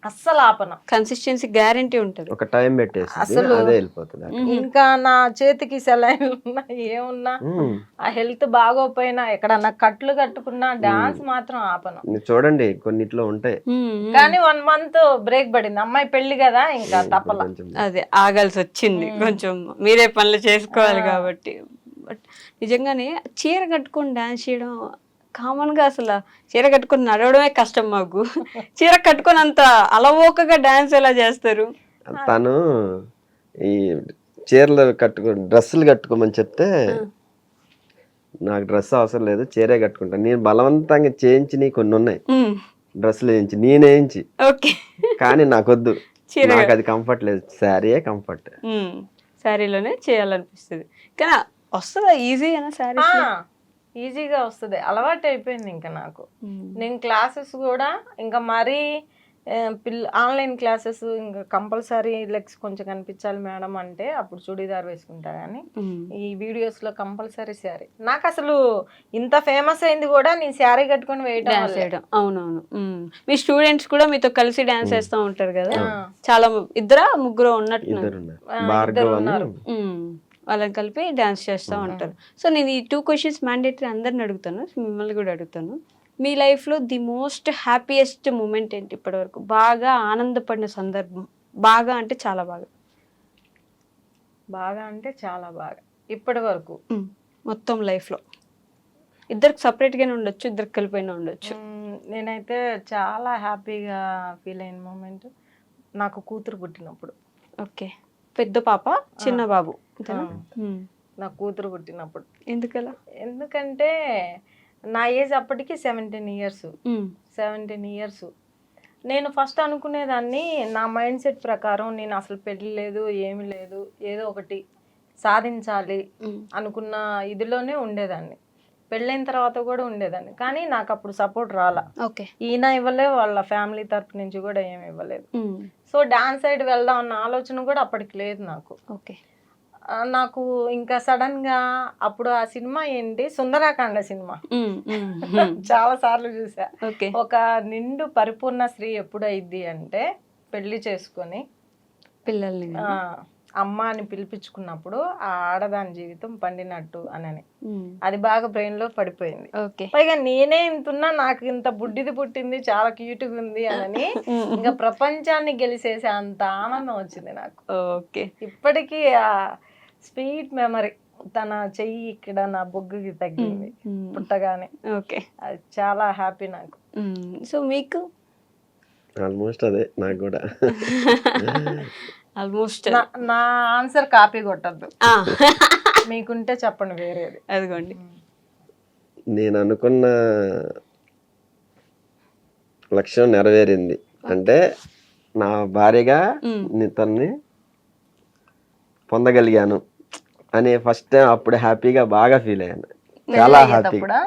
అస్సలు ఆపను. కన్సిస్టెన్సీ గ్యారంటీ ఉంటుంది. ఒక టైం పెట్టేసి అసలు అదే వెళ్ళిపోతుంది. ఇంకా నా చేతికి సెలైన్లు ఉన్నా ఏమున్నా, ఆ హెల్త్ బాగోపోయినా, ఎక్కడన్నా కట్లు కట్టుకున్నా డాన్స్ మాత్రం ఆపను. చూడండి కొన్నిట్లో ఉంటాయి. కానీ 1 month బ్రేక్ పడింది, అమ్మాయి పెళ్లి కదా ఇంకా తప్పల. అదే ఆగాల్సి వచ్చింది, కొంచెం మీరే పనులు చేసుకోవాలి కాబట్టి. బట్ నిజంగానే చీర కట్టుకొని డాన్స్ చేయడం కామన్గా, అసలు చీర కట్టుకొని నడవడమే కష్టం మాకు. చీర కట్టుకొని అంత అలవోకగా డాన్స్ ఎలా చేస్తారు? తను ఈ చీరలు డ్రెస్సులు కట్టుకోమని చెప్తే, నాకు డ్రెస్ అవసరం లేదు, చీరే కట్టుకుంటాను. నేను బలవంతంగా చేయించి కొన్ని ఉన్నాయి డ్రెస్సులు వేయించి, నేనేయించి, కానీ నాకొద్దు, నాకు అది కంఫర్ట్ లేదు, శారీయే కంఫర్ట్. శారీలోనే చేయాలనిపిస్తుంది. కానీ వస్తుందా ఈజీ అయినా శారీ? ఈజీగా వస్తుంది, అలవాటు అయిపోయింది ఇంకా నాకు. నేను క్లాసెస్ కూడా ఇంకా మరీ ఆన్లైన్ క్లాసెస్ ఇంకా కంపల్సరీ లెగ్స్ కొంచెం కనిపించాలి మేడం అంటే అప్పుడు చుడీదార్ వేసుకుంటా, కానీ ఈ వీడియోస్ లో కంపల్సరీ శారీ. నాకు అసలు ఇంత ఫేమస్ అయింది కూడా నేను శారీ కట్టుకొని వేయడం. అవునవును, మీ స్టూడెంట్స్ కూడా మీతో కలిసి డాన్స్ వేస్తూ ఉంటారు కదా, చాలా 2-3 ఉన్నట్టు ఉన్నారు, వాళ్ళని కలిపి డాన్స్ చేస్తూ ఉంటారు. సో నేను ఈ 2 questions మ్యాండేటరీ అందరిని అడుగుతాను, మిమ్మల్ని కూడా అడుగుతాను. మీ లైఫ్లో ది మోస్ట్ హ్యాపీయెస్ట్ మూమెంట్ ఏంటి ఇప్పటివరకు? బాగా ఆనందపడిన సందర్భం బాగా అంటే చాలా బాగా. బాగా అంటే చాలా బాగా ఇప్పటి వరకు. మొత్తం లైఫ్లో ఇద్దరికి సపరేట్గానే ఉండొచ్చు, ఇద్దరికి కలిపైనా ఉండొచ్చు. నేనైతే చాలా హ్యాపీగా ఫీల్ అయిన మూమెంట్ నాకు కూతురు పుట్టినప్పుడు. ఓకే, పెద్ద పాప చిన్న బాబు అంతేనా? నాకు కూతురు పుట్టినప్పుడు. ఎందుకలా? ఎందుకంటే నా ఏజ్ అప్పటికి 17 ఇయర్స్. 17 ఇయర్స్. నేను ఫస్ట్ అనుకునేదాన్ని నా మైండ్ సెట్ ప్రకారం నేను అసలు పెళ్ళి లేదు ఏమి లేదు, ఏదో ఒకటి సాధించాలి అనుకున్న ఇదిలోనే ఉండేదాన్ని. పెళ్ళైన తర్వాత కూడా ఉండేదాన్ని, కానీ నాకు అప్పుడు సపోర్ట్ రాలా. ఓకే, ఈయన ఇవ్వలే, వాళ్ళ ఫ్యామిలీ తరపు నుంచి కూడా ఏమి ఇవ్వలేదు. సో డాన్స్ సైడ్ వెళ్దాం అన్న ఆలోచన కూడా అప్పటికి లేదు నాకు. ఓకే, నాకు ఇంకా సడన్ గా అప్పుడు ఆ సినిమా ఏంటి, సుందరాకాండ సినిమా చాలా సార్లు చూసా. ఓకే, ఒక నిండు పరిపూర్ణ స్త్రీ ఎప్పుడు అయింది అంటే పెళ్లి చేసుకొని పిల్లల్ని అమ్మ అని పిలిపించుకున్నప్పుడు ఆ ఆడదాని జీవితం పండినట్టు అని అది బాగా బ్రెయిన్ లో పడిపోయింది. ఓకే, పైగా నేనే ఇంతున్నా నాకు ఇంత బుడ్డిది పుట్టింది, చాలా క్యూట్గా ఉంది అని ఇంకా ప్రపంచాన్ని గెలిచేసే అంత ఆనందం వచ్చింది నాకు. ఓకే, ఇప్పటికీ ఆ స్వీట్ మెమరీ, తన చెయ్యి ఇక్కడ నా బొగ్గుకి తగ్గింది పుట్టగానే. ఓకే, అది చాలా హ్యాపీ నాకు. సో మీకు? ఆల్మోస్ట్ అదే నాకు కూడా. ఆల్మోస్ట్ నా ఆన్సర్ కాపీ కొట్టద్దు, మీకుంటే చెప్పండి వేరేది. అదిగోండి. నేను అనుకున్న లక్ష్యం నెరవేరింది అంటే నా భార్యగా తన్ని పొందగలిగాను అనే ఫస్ట్ టైం అప్పుడు హ్యాపీగా బాగా ఫీల్ అయ్యాను. చాలా హ్యాపీగా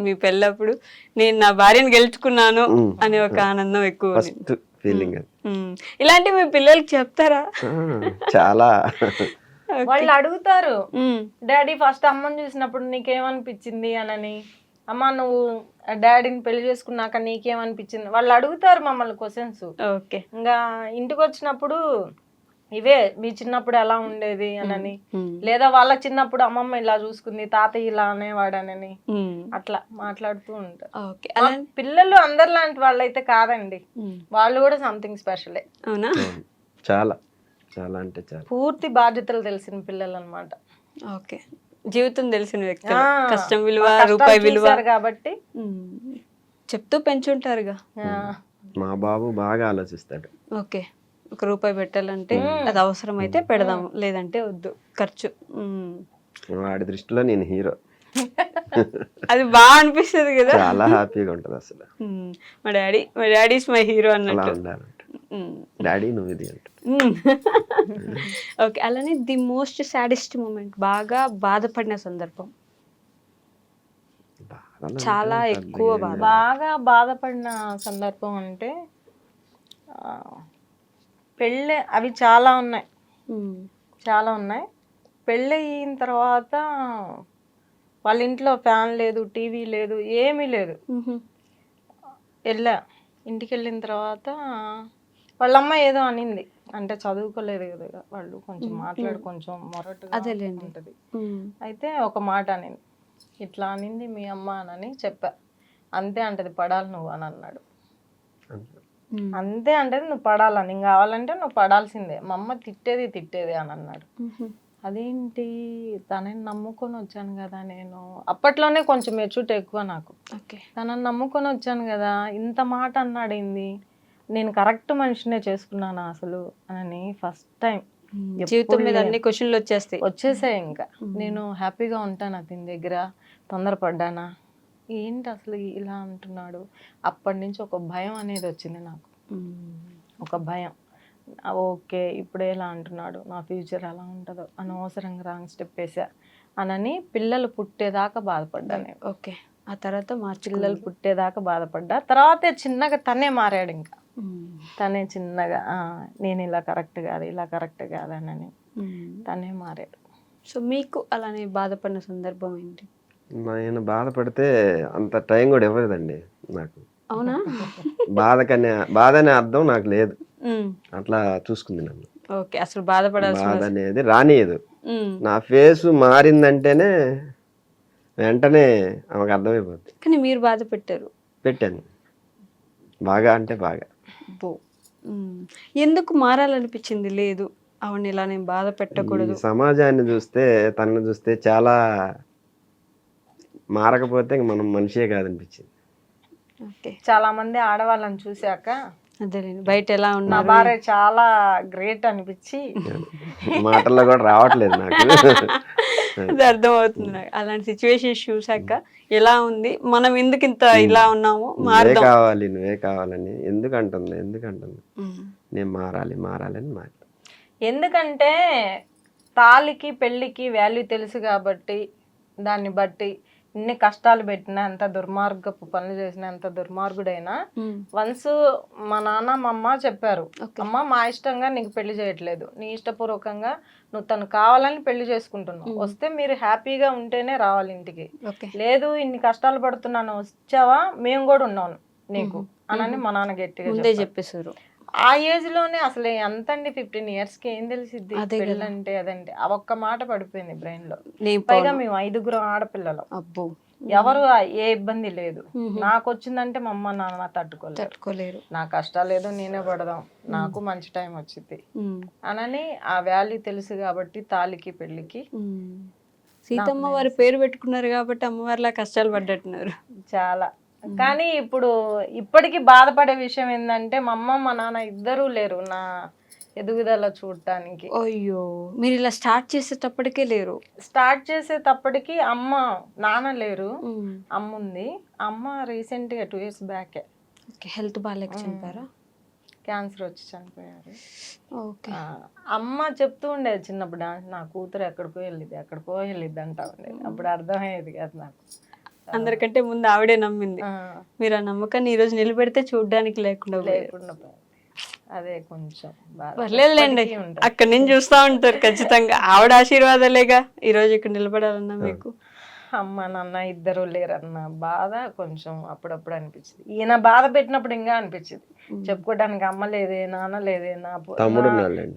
మీ పెళ్ళప్పుడు నేను నా భార్యను గెలుచుకున్నాను అనే ఒక ఆనందం ఎక్కువ. ఫస్ట్ ఫీలింగ్ అది. ఇలాంటి మీ పిల్లలకి చెప్తారా? చాలా. వాళ్ళు అడుగుతారు, డాడీ ఫస్ట్ అమ్మని చూసినప్పుడు నీకేమనిపించింది అనని, అమ్మ నువ్వు డాడీని పెళ్లి చేసుకున్నాక నీకేమనిపించింది, వాళ్ళు అడుగుతారు మమ్మల్ని క్వశ్చన్స్. ఓకే, ఇంకా ఇంటికి వచ్చినప్పుడు ఇవే మీ చిన్నప్పుడు ఎలా ఉండేది అనని, లేదా వాళ్ళ చిన్నప్పుడు అమ్మమ్మ ఇలా చూసుకుంది, తాతయ్య ఇలా అనేవాడనని అట్లా మాట్లాడుతూ ఉంటారు. పిల్లలు అందరిలాంటి వాళ్ళు అయితే కాదండి, వాళ్ళు కూడా సంథింగ్ స్పెషలే. అవునా? చాలా చాలా అంటే చాలా. పూర్తి బాధ్యతలు తెలిసిన పిల్లలు అన్నమాట. ఓకే, జీవితం తెలిసిన వ్యక్తి, కష్టం విలువ, రూపాయి విలువ కాబట్టి చెప్తూ పెంచుంటారుగా. మా బాబు బాగా ఆలోచిస్తాడు. ఓకే, ఒక రూపాయి పెట్టాలంటే అది అవసరం అయితే పెడదాము, లేదంటే వద్దు, ఖర్చు. వాడి దృష్టిలో నేను హీరో. అది బాగా అనిపిస్తుంది కదా, చాలా హ్యాపీగా ఉంటది అసలు. మా డాడీ ఇస్ మై హీరో అలా అన్నట్టు. ఉండాలంట. డాడీ నువ్వు ఇది అంట. ఓకే, అలానే ది మోస్ట్ సాడెస్ట్ మూమెంట్, బాగా బాధపడిన సందర్భం, చాలా ఎక్కువ బాగా బాధపడిన సందర్భం అంటే పెళ్ళి, అవి చాలా ఉన్నాయి, చాలా ఉన్నాయి. పెళ్ళి అయిన తర్వాత వాళ్ళ ఇంట్లో ఫ్యాన్ లేదు, టీవీ లేదు, ఏమీ లేదు. ఇంటికి వెళ్ళిన తర్వాత వాళ్ళమ్మ ఏదో అనింది, అంటే చదువుకోలేదు కదా వాళ్ళు, కొంచెం మాట్లాడు కొంచెం మొరటుగా ఉంటుంది. అయితే ఒక మాట అనింది, ఇట్లా అనింది మీ అమ్మ అని చెప్పా. అంతే అంటది, పడాలి నువ్వు అని అన్నాడు. అంతే అంటది, నువ్వు పడాలని, నీకు కావాలంటే నువ్వు పడాల్సిందే, మా అమ్మ తిట్టేది అని అన్నాడు. అదేంటి, తనని నమ్ముకొని వచ్చాను కదా నేను, అప్పట్లోనే కొంచెం మెచ్యూరిటీ ఎక్కువ నాకు. తనని నమ్ముకొని వచ్చాను కదా, ఇంత మాట అన్నాడేంది, నేను కరెక్ట్ మనిషినే చేసుకున్నాను అసలు అని ఫస్ట్ టైం జీవితం మీద అన్ని క్వశ్చన్లు వచ్చేసాయి. ఇంకా నేను హ్యాపీగా ఉంటాను అతని దగ్గర, తొందరపడ్డానా ఏంటి అసలు ఇలా అంటున్నాడు. అప్పటి నుంచి ఒక భయం అనేది వచ్చింది నాకు, ఒక భయం. ఓకే, ఇప్పుడే ఇలా అంటున్నాడు, నా ఫ్యూచర్ ఎలా ఉంటుందో, అనవసరంగా రాంగ్ స్టెప్ వేసా అనని పిల్లలు పుట్టేదాకా బాధపడ్డాను. ఓకే, ఆ తర్వాత మా పిల్లలు పుట్టేదాకా బాధపడ్డా. తర్వాత చిన్నగా తనే మారాడు, ఇంకా తనే చిన్నగా నేను ఇలా కరెక్ట్ కాదని తనే మారాడు. సో మీకు అలానే బాధపడిన సందర్భం ఏంటి? నేను బాధపడితే అంత టైం కూడా ఇవ్వలేదండి నాకు. అవునా? బాధ అనే అర్థం నాకు లేదు, అట్లా చూసుకుంది నన్ను. ఓకే, అసలు బాధపడాల్సిన బాధ అనేది రానియదు. నా ఫేస్ మారిందంటేనే వెంటనే ఆమెకు అర్థమైపోద్ది. కానీ మీరు బాధ పెట్టాను బాగా అంటే బాగా. ఎందుకు మారాలనిపించింది? లేదు ఆవిడని ఇలా నేను బాధ పెట్టకూడదు. ఈ సమాజాన్ని చూస్తే, తనని చూస్తే చాలా మారకపోతే ఇంక మనం మనిషే కాదనిపించింది. ఓకే, చాలా మంది ఆడవాళ్ళని చూశాక అదేలేండి, బయట ఎలా నా ఉన్నారు. భార్య చాలా గ్రేట్ అనిపించి మాటల్లో కూడా రావట్లేదు నాకు. అది అర్థమవుతుంది నాకు. అలాంటి సిచ్యువేషన్స్ చూసాక ఎలా ఉంది, మనం ఎందుకు ఇంత ఇలా ఉన్నాము, నువ్వే మారుదాం. కావాలి, నువ్వే కావాలని ఎందుకంటుంది. ఉమ్. నేను మారాలి అని మారి. ఎందుకంటే తాళికి పెళ్ళికి వాల్యూ తెలుసు కాబట్టి దాన్ని బట్టి ఇన్ని కష్టాలు పెట్టినా, ఎంత దుర్మార్గపు పనులు చేసినా, ఎంత దుర్మార్గుడైనా వన్స్ మా నాన్న మా అమ్మ చెప్పారు, అమ్మ మా ఇష్టంగా నీకు పెళ్లి చేయట్లేదు, నీ ఇష్టపూర్వకంగా నువ్వు తను కావాలని పెళ్లి చేసుకుంటున్నావు, వస్తే మీరు హ్యాపీగా ఉంటేనే రావాలి ఇంటికి, లేదు ఇన్ని కష్టాలు పడుతున్నాను వచ్చావా మేము కూడా ఉన్నాను నీకు అనని మా నాన్న గట్టిగా చెప్పేశారు. ఆ ఏజ్ లోనే అసలు ఎంతండి 15 years కి ఏం తెలిసిద్ది పెళ్ళంటే అదంటే. ఆ ఒక్క మాట పడిపోయింది బ్రెయిన్ లో. పైగా మేము 5 ఆడపిల్లలు, అబ్బో, ఎవరు ఏ ఇబ్బంది లేదు. నాకు వచ్చిందంటే మా అమ్మ నాన్న తట్టుకోలేరు. నా కష్టాలు ఏదో నేనే పడదాం, నాకు మంచి టైం వచ్చింది అనని ఆ వాల్యూ తెలుసు కాబట్టి తాళికి పెళ్లికి. సీతమ్మ వారి పేరు పెట్టుకున్నారు కాబట్టి అమ్మవారిలా కష్టాలు పడ్డట్టున్నారు చాలా. కానీ ఇప్పుడు ఇప్పటికీ బాధపడే విషయం ఏంటంటే మా అమ్మ మా నాన్న ఇద్దరూ లేరు నా ఎదుగుదల చూడటానికి. అయ్యో, మీరు ఇలా స్టార్ట్ చేసేటప్పటికే లేరు. స్టార్ట్ చేసేటప్పటికి నాన్న లేరు, అమ్మ ఉంది. అమ్మ రీసెంట్ గా 2 years బ్యాక్ హెల్త్ బాగాలేక చనిపోయారా? క్యాన్సర్ వచ్చి చనిపోయారు. ఓకే. అమ్మ చెప్తూ ఉండేది చిన్నప్పుడు, నా కూతురు ఎక్కడికో వెళ్ళిద్ది అంటా ఉండేది. అప్పుడు అర్థమయ్యేది కదా నాకు. అందరికంటే ముందు ఆవిడే నమ్మింది. మీరు ఆ నమ్మకాన్ని ఈ రోజు నిలబెడితే చూడడానికి లేకుండా అదే కొంచెం పర్లేదులేండి, అక్కడి నుంచి చూస్తా ఉంటారు ఖచ్చితంగా. ఆవిడ ఆశీర్వాదాలేగా ఈ రోజు ఇక్కడ నిలబడాలన్నా మీకు. అమ్మ నాన్న ఇద్దరు లేరన్న బాధ కొంచెం అప్పుడప్పుడు అనిపించింది. ఈయన బాధ పెట్టినప్పుడు ఇంకా అనిపించింది, చెప్పుకోవడానికి అమ్మ లేదే నాన్న లేదే,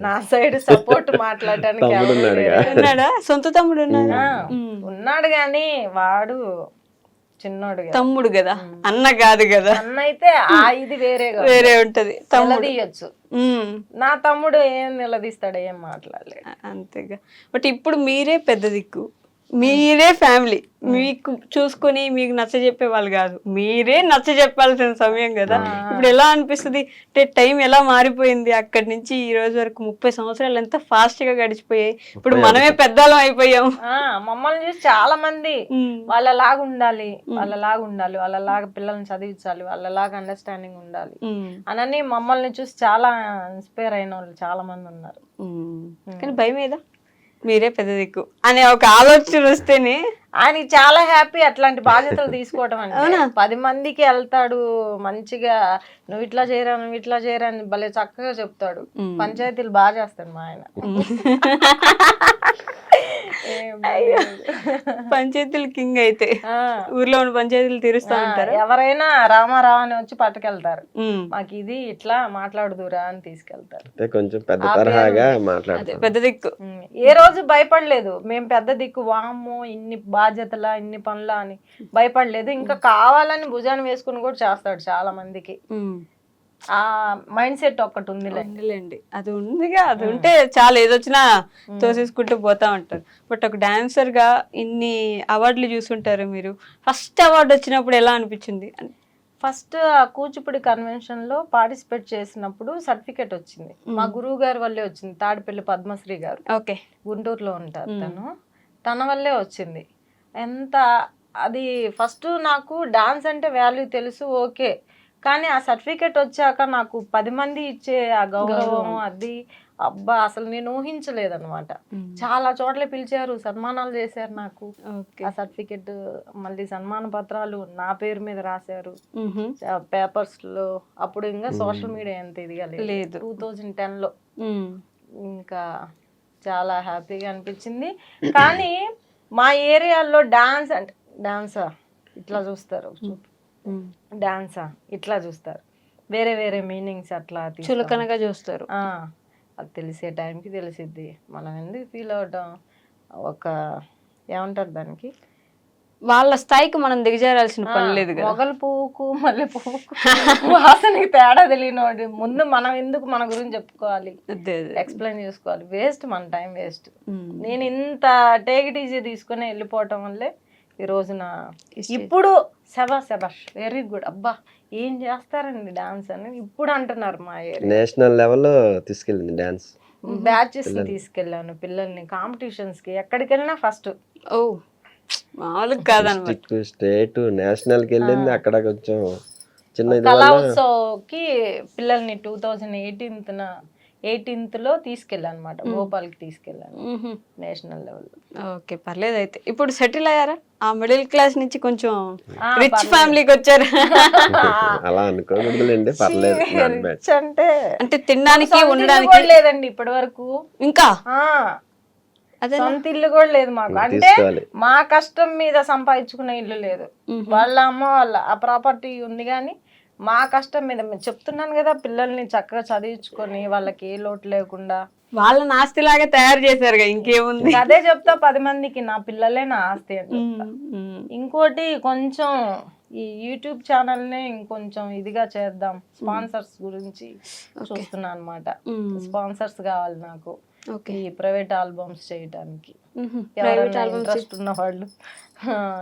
నా సైడ్ సపోర్ట్ మాట్లాడటానికి ఉన్నాడా? సొంత తమ్ముడు ఉన్నాడు కానీ వాడు చిన్నోడు తమ్ముడు కదా, అన్న కాదు కదా. అన్న అయితే ఇది వేరే ఉంటది, నిలదీయచ్చు. నా తమ్ముడు ఏం నిలదీస్తాడు, ఏం మాట్లాడలేడు. అంతేగా. బట్ ఇప్పుడు మీరే పెద్ద దిక్కు, మీరే ఫ్యామిలీ, మీకు చూసుకొని మీకు నచ్చ చెప్పే వాళ్ళు కాదు, మీరే నచ్చ చెప్పాల్సిన సమయం కదా. ఇప్పుడు ఎలా అనిపిస్తుంది అంటే టైం ఎలా మారిపోయింది, అక్కడి నుంచి ఈ రోజు వరకు 30 సంవత్సరాలు ఎంత ఫాస్ట్ గా గడిచిపోయాయి. ఇప్పుడు మనమే పెద్దలం అయిపోయాం. మమ్మల్ని చూసి చాలా మంది వాళ్ళలాగా ఉండాలి, వాళ్ళలాగా పిల్లల్ని చదివించాలి, వాళ్ళలాగా అండర్స్టాండింగ్ ఉండాలి అనని మమ్మల్ని చూసి చాలా ఇన్స్పైర్ అయిన వాళ్ళు చాలా మంది ఉన్నారు. కానీ భయం ఏదా, మీరే పెద్ద దిక్కు అనే ఒక ఆలోచన వస్తేనే ఆయన చాలా హ్యాపీ అట్లాంటి బాధ్యతలు తీసుకోవడం. అంటే 10 మందికి వెళ్తాడు మంచిగా, నువ్వు ఇట్లా చేయరా అని భలే చక్కగా చెప్తాడు. పంచాయతీలు బాగా చేస్తాడు మా ఆయన. పంచాయతీలు కింగ్ అయితే ఊర్లో ఉన్న పంచాయతీలు తీరుస్తా ఉంటారు. ఎవరైనా రామారావు అని వచ్చి పట్టుకెళ్తారు, మాకు ఇది ఇట్లా మాట్లాడుదురా అని తీసుకెళ్తారు. కొంచెం పెద్ద తరహాగా మాట్లాడతారు, పెద్ద దిక్కు. ఏ రోజు భయపడలేదు, మేము పెద్ద దిక్కు వామ్మో ఇన్ని బాధ్యతలా ఇన్ని పనులా అని భయపడలేదు. ఇంకా కావాలని భుజాన్ని వేసుకుని కూడా చేస్తాడు చాలా మందికి. ఆ మైండ్ సెట్ ఒక్కటి ఉందిలేండి, అది ఉందిగా. అది ఉంటే చాలా ఏదొచ్చినా తోసేసుకుంటూ పోతా ఉంటారు. బట్ ఒక డాన్సర్ గా ఇన్ని అవార్డులు చూసుంటారు మీరు. ఫస్ట్ అవార్డు వచ్చినప్పుడు ఎలా అనిపించింది? ఫస్ట్ కూచిపూడి కన్వెన్షన్ లో పార్టిసిపేట్ చేసినప్పుడు సర్టిఫికేట్ వచ్చింది, మా గురువు గారి వల్లే వచ్చింది. తాడిపల్లి పద్మశ్రీ గారు, ఓకే, గుంటూరులో ఉంటారు తన వల్లే వచ్చింది. ఎంత అది ఫస్ట్ నాకు డాన్స్ అంటే వాల్యూ తెలుసు, ఓకే, కానీ ఆ సర్టిఫికేట్ వచ్చాక నాకు 10 మంది ఇచ్చే ఆ గౌరవం అది అబ్బా అసలు నేను ఊహించలేదన్నమాట. చాలా చోట్ల పిలిచారు, సన్మానాలు చేశారు నాకు. ఆ సర్టిఫికేట్ మళ్ళీ సన్మాన పత్రాలు నా పేరు మీద రాశారు పేపర్స్ లో. అప్పుడు ఇంకా సోషల్ మీడియా ఎంత ఇదిగా లేదు, 2010 లో. ఇంకా చాలా హ్యాపీగా అనిపించింది. కానీ మా ఏరియాలో డాన్సా ఇట్లా చూస్తారు, డాన్సా ఇట్లా చూస్తారు, వేరే వేరే మీనింగ్స్ అట్లా చులకనగా చూస్తారు. అది తెలిసే టైంకి తెలిసిద్ది, మనం ఎందుకు ఫీల్ అవటం. ఒక ఏమంటారు దానికి, వాళ్ళ స్థాయికి మనం దిగజారాల్సిన పని లేదు కదా. మొగలు పువ్వుకు మల్లె పువ్వుకు వాసనకి తేడా తెలియనోడి ముందు మనం ఎందుకు మన గురించి చెప్పుకోవాలి, అదే ఎక్స్ప్లెయిన్ చేసుకోవాలి? వేస్ట్, మన టైం వేస్ట్. నేను ఇంత టేక్ ఇట్ ఈజీ తీసుకుని వెళ్ళిపోవటం వల్లే ఈ రోజున ఇప్పుడు శబాష్ వెరీ గుడ్, అబ్బా ఏం చేస్తారండి డాన్స్ అని ఇప్పుడు అంటున్నారు. మా ఏరియా నేషనల్ లెవెల్లో తీసుకెళ్ళింది డాన్స్. బ్యాచెస్ తీసుకెళ్ళాను పిల్లల్ని కాంపిటీషన్స్ కి, ఎక్కడికి వెళ్ళినా ఫస్ట్. ఓ మామూలుగా కాదన్నమాట. డిస్ట్రిక్ట్, స్టేట్, నేషనల్ కి వెళ్ళింది. అక్కడ కొంచెం చిన్న ఇది కళా వల్ల ఉత్సవ్కి పిల్లల్ని 2018 లో తీసుకెళ్ళాను అనమాట, భోపాల్కి తీసుకెళ్ళాను నేషనల్ లెవెల్. ఓకే పర్లేదు. అయితే ఇప్పుడు సెటిల్ అయ్యారా? ఆ మిడిల్ క్లాస్ నుంచి కొంచెం రిచ్ ఫ్యామిలీకి వచ్చారా? అలా అనుకోకూడదులేండి, పర్లేదు. not bad. అంటే అంటే తినడానికి సొంత ఇల్లు ఉండడానికి కూడా లేదండి ఇప్పటి వరకు. ఇంకా అదే సొంత ఇల్లు కూడా లేదు మాకు. అంటే తీసుకోవాలి. మా కష్టం మీద సంపాదించుకున్న ఇల్లు లేదు. వాళ్ళ అమ్మ వాళ్ళ ఆ ప్రాపర్టీ ఉంది కానీ మా కష్టం మీద మేము చెప్తున్నాను కదా, పిల్లల్ని చక్కగా చదివించుకొని వాళ్ళకి ఏ లోటు లేకుండా వాళ్ళని ఆస్తిలాగా తయారు చేశారు. ఇంకేముంది? అదే చెప్తా 10 మందికి, నా పిల్లలే నా ఆస్తి అని చెప్తా. ఇంకోటి కొంచెం ఈ యూట్యూబ్ ఛానల్ని ఇంకొంచెం ఇదిగా చేద్దాం, స్పాన్సర్స్ గురించి చూస్తున్నా అనమాట. స్పాన్సర్స్ కావాలి నాకు ఈ ప్రైవేట్ ఆల్బమ్స్ చేయడానికి. ఇంట్రెస్ట్ ఉన్న వాళ్ళు.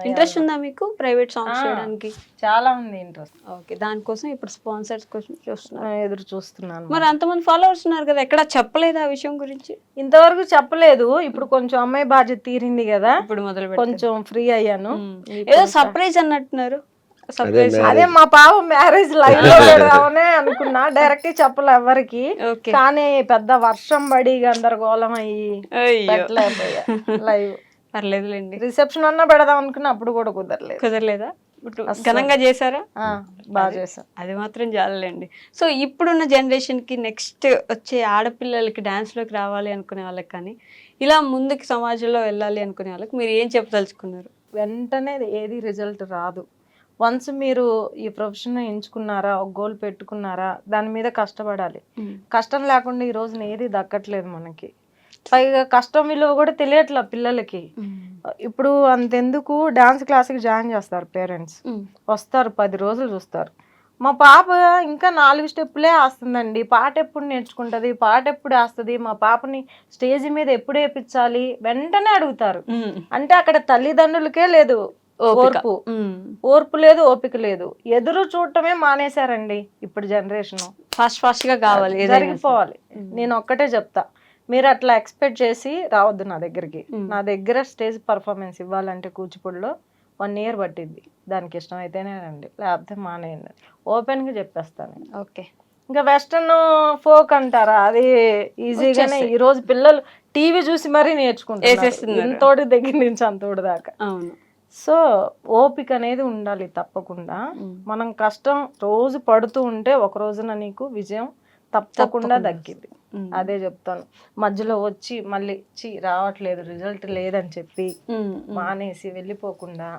ఇంట్రెస్ట్ ఉందా మీకు ప్రైవేట్ సాంగ్స్ చేయడానికి? చాలా ఉంది ఇంట్రెస్ట్. ఓకే, దానికోసం ఇప్పుడు స్పాన్సర్స్ కోసం చూస్తున్నారు, ఎదురు చూస్తున్నాను. మరి అంతమంది ఫాలోవర్స్ ఉన్నారు కదా, ఎక్కడ చెప్పలేదు ఆ విషయం గురించి? ఇంతవరకు చెప్పలేదు. ఇప్పుడు కొంచెం అమ్మాయి బాధ్యత తీరింది కదా, ఇప్పుడు మొదలు కొంచెం ఫ్రీ అయ్యాను. ఏదో సర్ప్రైజ్ అన్నట్టున్నారు. సర్ప్రైజ్ అదే మా పాప మ్యారేజ్ లైవ్ లో పెడదామనే అనుకున్నా, డైరెక్ట్ చెప్పలే ఎవరికి. కానీ పెద్ద వర్షం పడి గందరగోళం అయ్యి పెట్టలేకపోయా లైవ్. పర్లేదులేండి, రిసెప్షన్ అన్నా పెడదాం అనుకున్నా, అప్పుడు కూడా కుదరలేదా? ఘనంగా చేశారా? బాగా చేశాను. అది మాత్రం చాలండి. సో ఇప్పుడున్న జనరేషన్కి, నెక్స్ట్ వచ్చే ఆడపిల్లలకి డాన్స్లోకి రావాలి అనుకునే వాళ్ళకి కానీ, ఇలా ముందుకు సమాజంలో వెళ్ళాలి అనుకునే వాళ్ళకి మీరు ఏం చెప్పదలుచుకున్నారు? వెంటనే ఏది రిజల్ట్ రాదు. వన్స్ మీరు ఈ ప్రొఫెషన్ ఎంచుకున్నారా, ఒక గోల్ పెట్టుకున్నారా, దాని మీద కష్టపడాలి. కష్టం లేకుండా ఈ రోజున ఏది దక్కట్లేదు మనకి. పైగా కష్టం విలువ కూడా తెలియట్లా పిల్లలకి. ఇప్పుడు అంతెందుకు డాన్స్ క్లాస్కి జాయిన్ చేస్తారు పేరెంట్స్, వస్తారు 10 రోజులు చూస్తారు. మా పాప ఇంకా 4 స్టెప్పులే వేస్తుందండి, పాట ఎప్పుడు నేర్చుకుంటుంది, పాట ఎప్పుడు వేస్తుంది, మా పాపని స్టేజ్ మీద ఎప్పుడు వేయించాలి వెంటనే అడుగుతారు. అంటే అక్కడ తల్లిదండ్రులకే లేదు ఓర్పు లేదు, ఓపిక లేదు. ఎదురు చూడటమే మానేశారండి ఇప్పుడు జనరేషన్. ఫాస్ట్ గా కావాలి, జరిగిపోవాలి. నేను ఒక్కటే చెప్తా, మీరు అట్లా ఎక్స్పెక్ట్ చేసి రావద్దు నా దగ్గరికి. నా దగ్గర స్టేజ్ పర్ఫార్మెన్స్ ఇవ్వాలంటే కూచిపూడిలో 1 year పట్టింది. దానికి ఇష్టం అయితేనే రండి, లేకపోతే మానేయండి, ఓపెన్ గా చెప్పేస్తాను. ఓకే, ఇంకా వెస్టర్న్ ఫోక్ అంటారా, అది ఈజీగానే ఈ రోజు పిల్లలు టీవీ చూసి మరీ నేర్చుకుంటారు, ఇంతోటి దగ్గర నుంచి అంతోటి దాకా. సో ఓపిక అనేది ఉండాలి తప్పకుండా. మనం కష్టం రోజు పడుతూ ఉంటే ఒక రోజున నీకు విజయం తప్పకుండా దక్కింది. అదే చెప్తాను. మధ్యలో వచ్చి మళ్ళీ రావట్లేదు, రిజల్ట్ లేదని చెప్పి మానేసి వెళ్ళిపోకుండా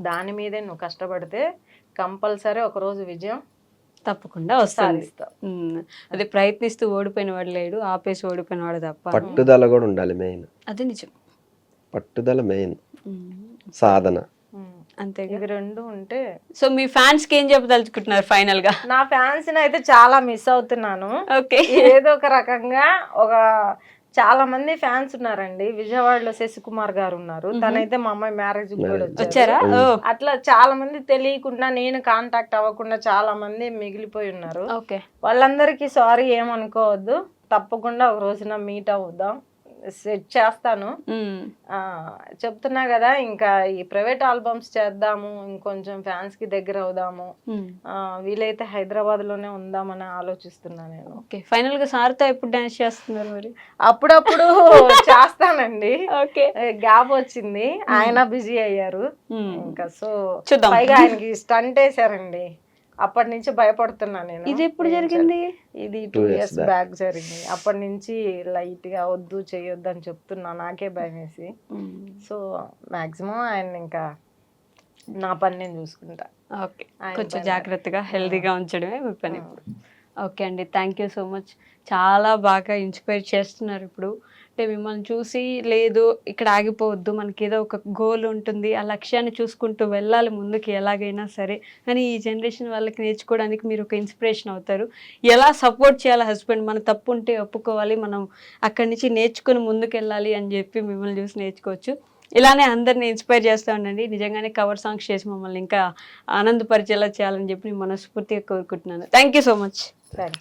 దాని మీదే నువ్వు కష్టపడితే కంపల్సరీ ఒక రోజు విజయం తప్పకుండా వస్తుంది. అదే ప్రయత్నిస్తూ ఓడిపోయిన వాడు లేడు, ఆపేసి ఓడిపోయిన వాడు తప్ప. పట్టుదల కూడా ఉండాలి మెయిన్. అదే నిజం, పట్టుదల మెయిన్, సాధన అంతే. ఇవి 2 ఉంటే. సో మీ ఫ్యాన్స్ కి ఏం చెప్పదలుచుకుంటున్నారు ఫైనల్ గా? నా ఫ్యాన్స్ అయితే చాలా మిస్ అవుతున్నాను. ఓకే, ఏదో ఒక రకంగా చాలా మంది ఫ్యాన్స్ ఉన్నారండి. విజయవాడలో శశికుమార్ గారు ఉన్నారు, తనైతే మా అమ్మాయి మ్యారేజ్ కూడా వచ్చారా. అట్లా చాలా మంది తెలియకుండా, నేను కాంటాక్ట్ అవ్వకుండా చాలా మంది మిగిలిపోయి ఉన్నారు. వాళ్ళందరికీ సారీ, ఏమనుకోవద్దు. తప్పకుండా ఒక రోజున మీట్ అవుదాం, సెట్ చేస్తాను. చెప్తున్నా కదా, ఇంకా ఈ ప్రైవేట్ ఆల్బమ్స్ చేద్దాము, ఇంకొంచెం ఫ్యాన్స్ కి దగ్గర అవుదాము, వీలైతే హైదరాబాద్ లోనే ఉందామని ఆలోచిస్తున్నా నేను. ఫైనల్ గా సార్తో ఎప్పుడు డాన్స్ చేస్తున్నారు మరి? అప్పుడప్పుడు చేస్తానండి. గ్యాప్ వచ్చింది, ఆయన బిజీ అయ్యారు ఇంకా. సో పైగా ఆయనకి స్టంట్ వేసారండి, అప్పటి నుంచి భయపడుతున్నా నేను. ఇది ఎప్పుడు జరిగింది? ఇది 2 years బ్యాక్ జరిగింది. అప్పటి నుంచి లైట్ గా వద్దు చేయొద్దు అని చెప్తున్నా, నాకే భయం వేసి. సో మాక్సిమం ఆయన ఇంకా నా పని నేను చూసుకుంటా. ఓకే, కొంచెం జాగ్రత్తగా హెల్దీగా ఉంచడమే మీ పని ఇప్పుడు. ఓకే అండి, థ్యాంక్ యూ సో మచ్. చాలా బాగా ఇన్స్పైర్ చేస్తున్నారు ఇప్పుడు. అంటే మిమ్మల్ని చూసి లేదు ఇక్కడ ఆగిపోవద్దు, మనకి ఏదో ఒక గోల్ ఉంటుంది, ఆ లక్ష్యాన్ని చూసుకుంటూ వెళ్ళాలి ముందుకి ఎలాగైనా సరే అని ఈ జనరేషన్ వాళ్ళకి నేర్చుకోవడానికి మీరు ఒక ఇన్స్పిరేషన్ అవుతారు. ఎలా సపోర్ట్ చేయాలి హస్బెండ్, మన తప్పు ఉంటే ఒప్పుకోవాలి, మనం అక్కడి నుంచి నేర్చుకుని ముందుకు వెళ్ళాలి అని చెప్పి మిమ్మల్ని చూసి నేర్చుకోవచ్చు. ఇలానే అందరిని ఇన్స్పైర్ చేస్తూ ఉండండి. నిజంగానే కవర్ సాంగ్స్ చేసి మమ్మల్ని ఇంకా ఆనందపరిచేలా చేయాలని చెప్పి నేను మనస్ఫూర్తిగా కోరుకుంటున్నాను. Thank you so much. సరే.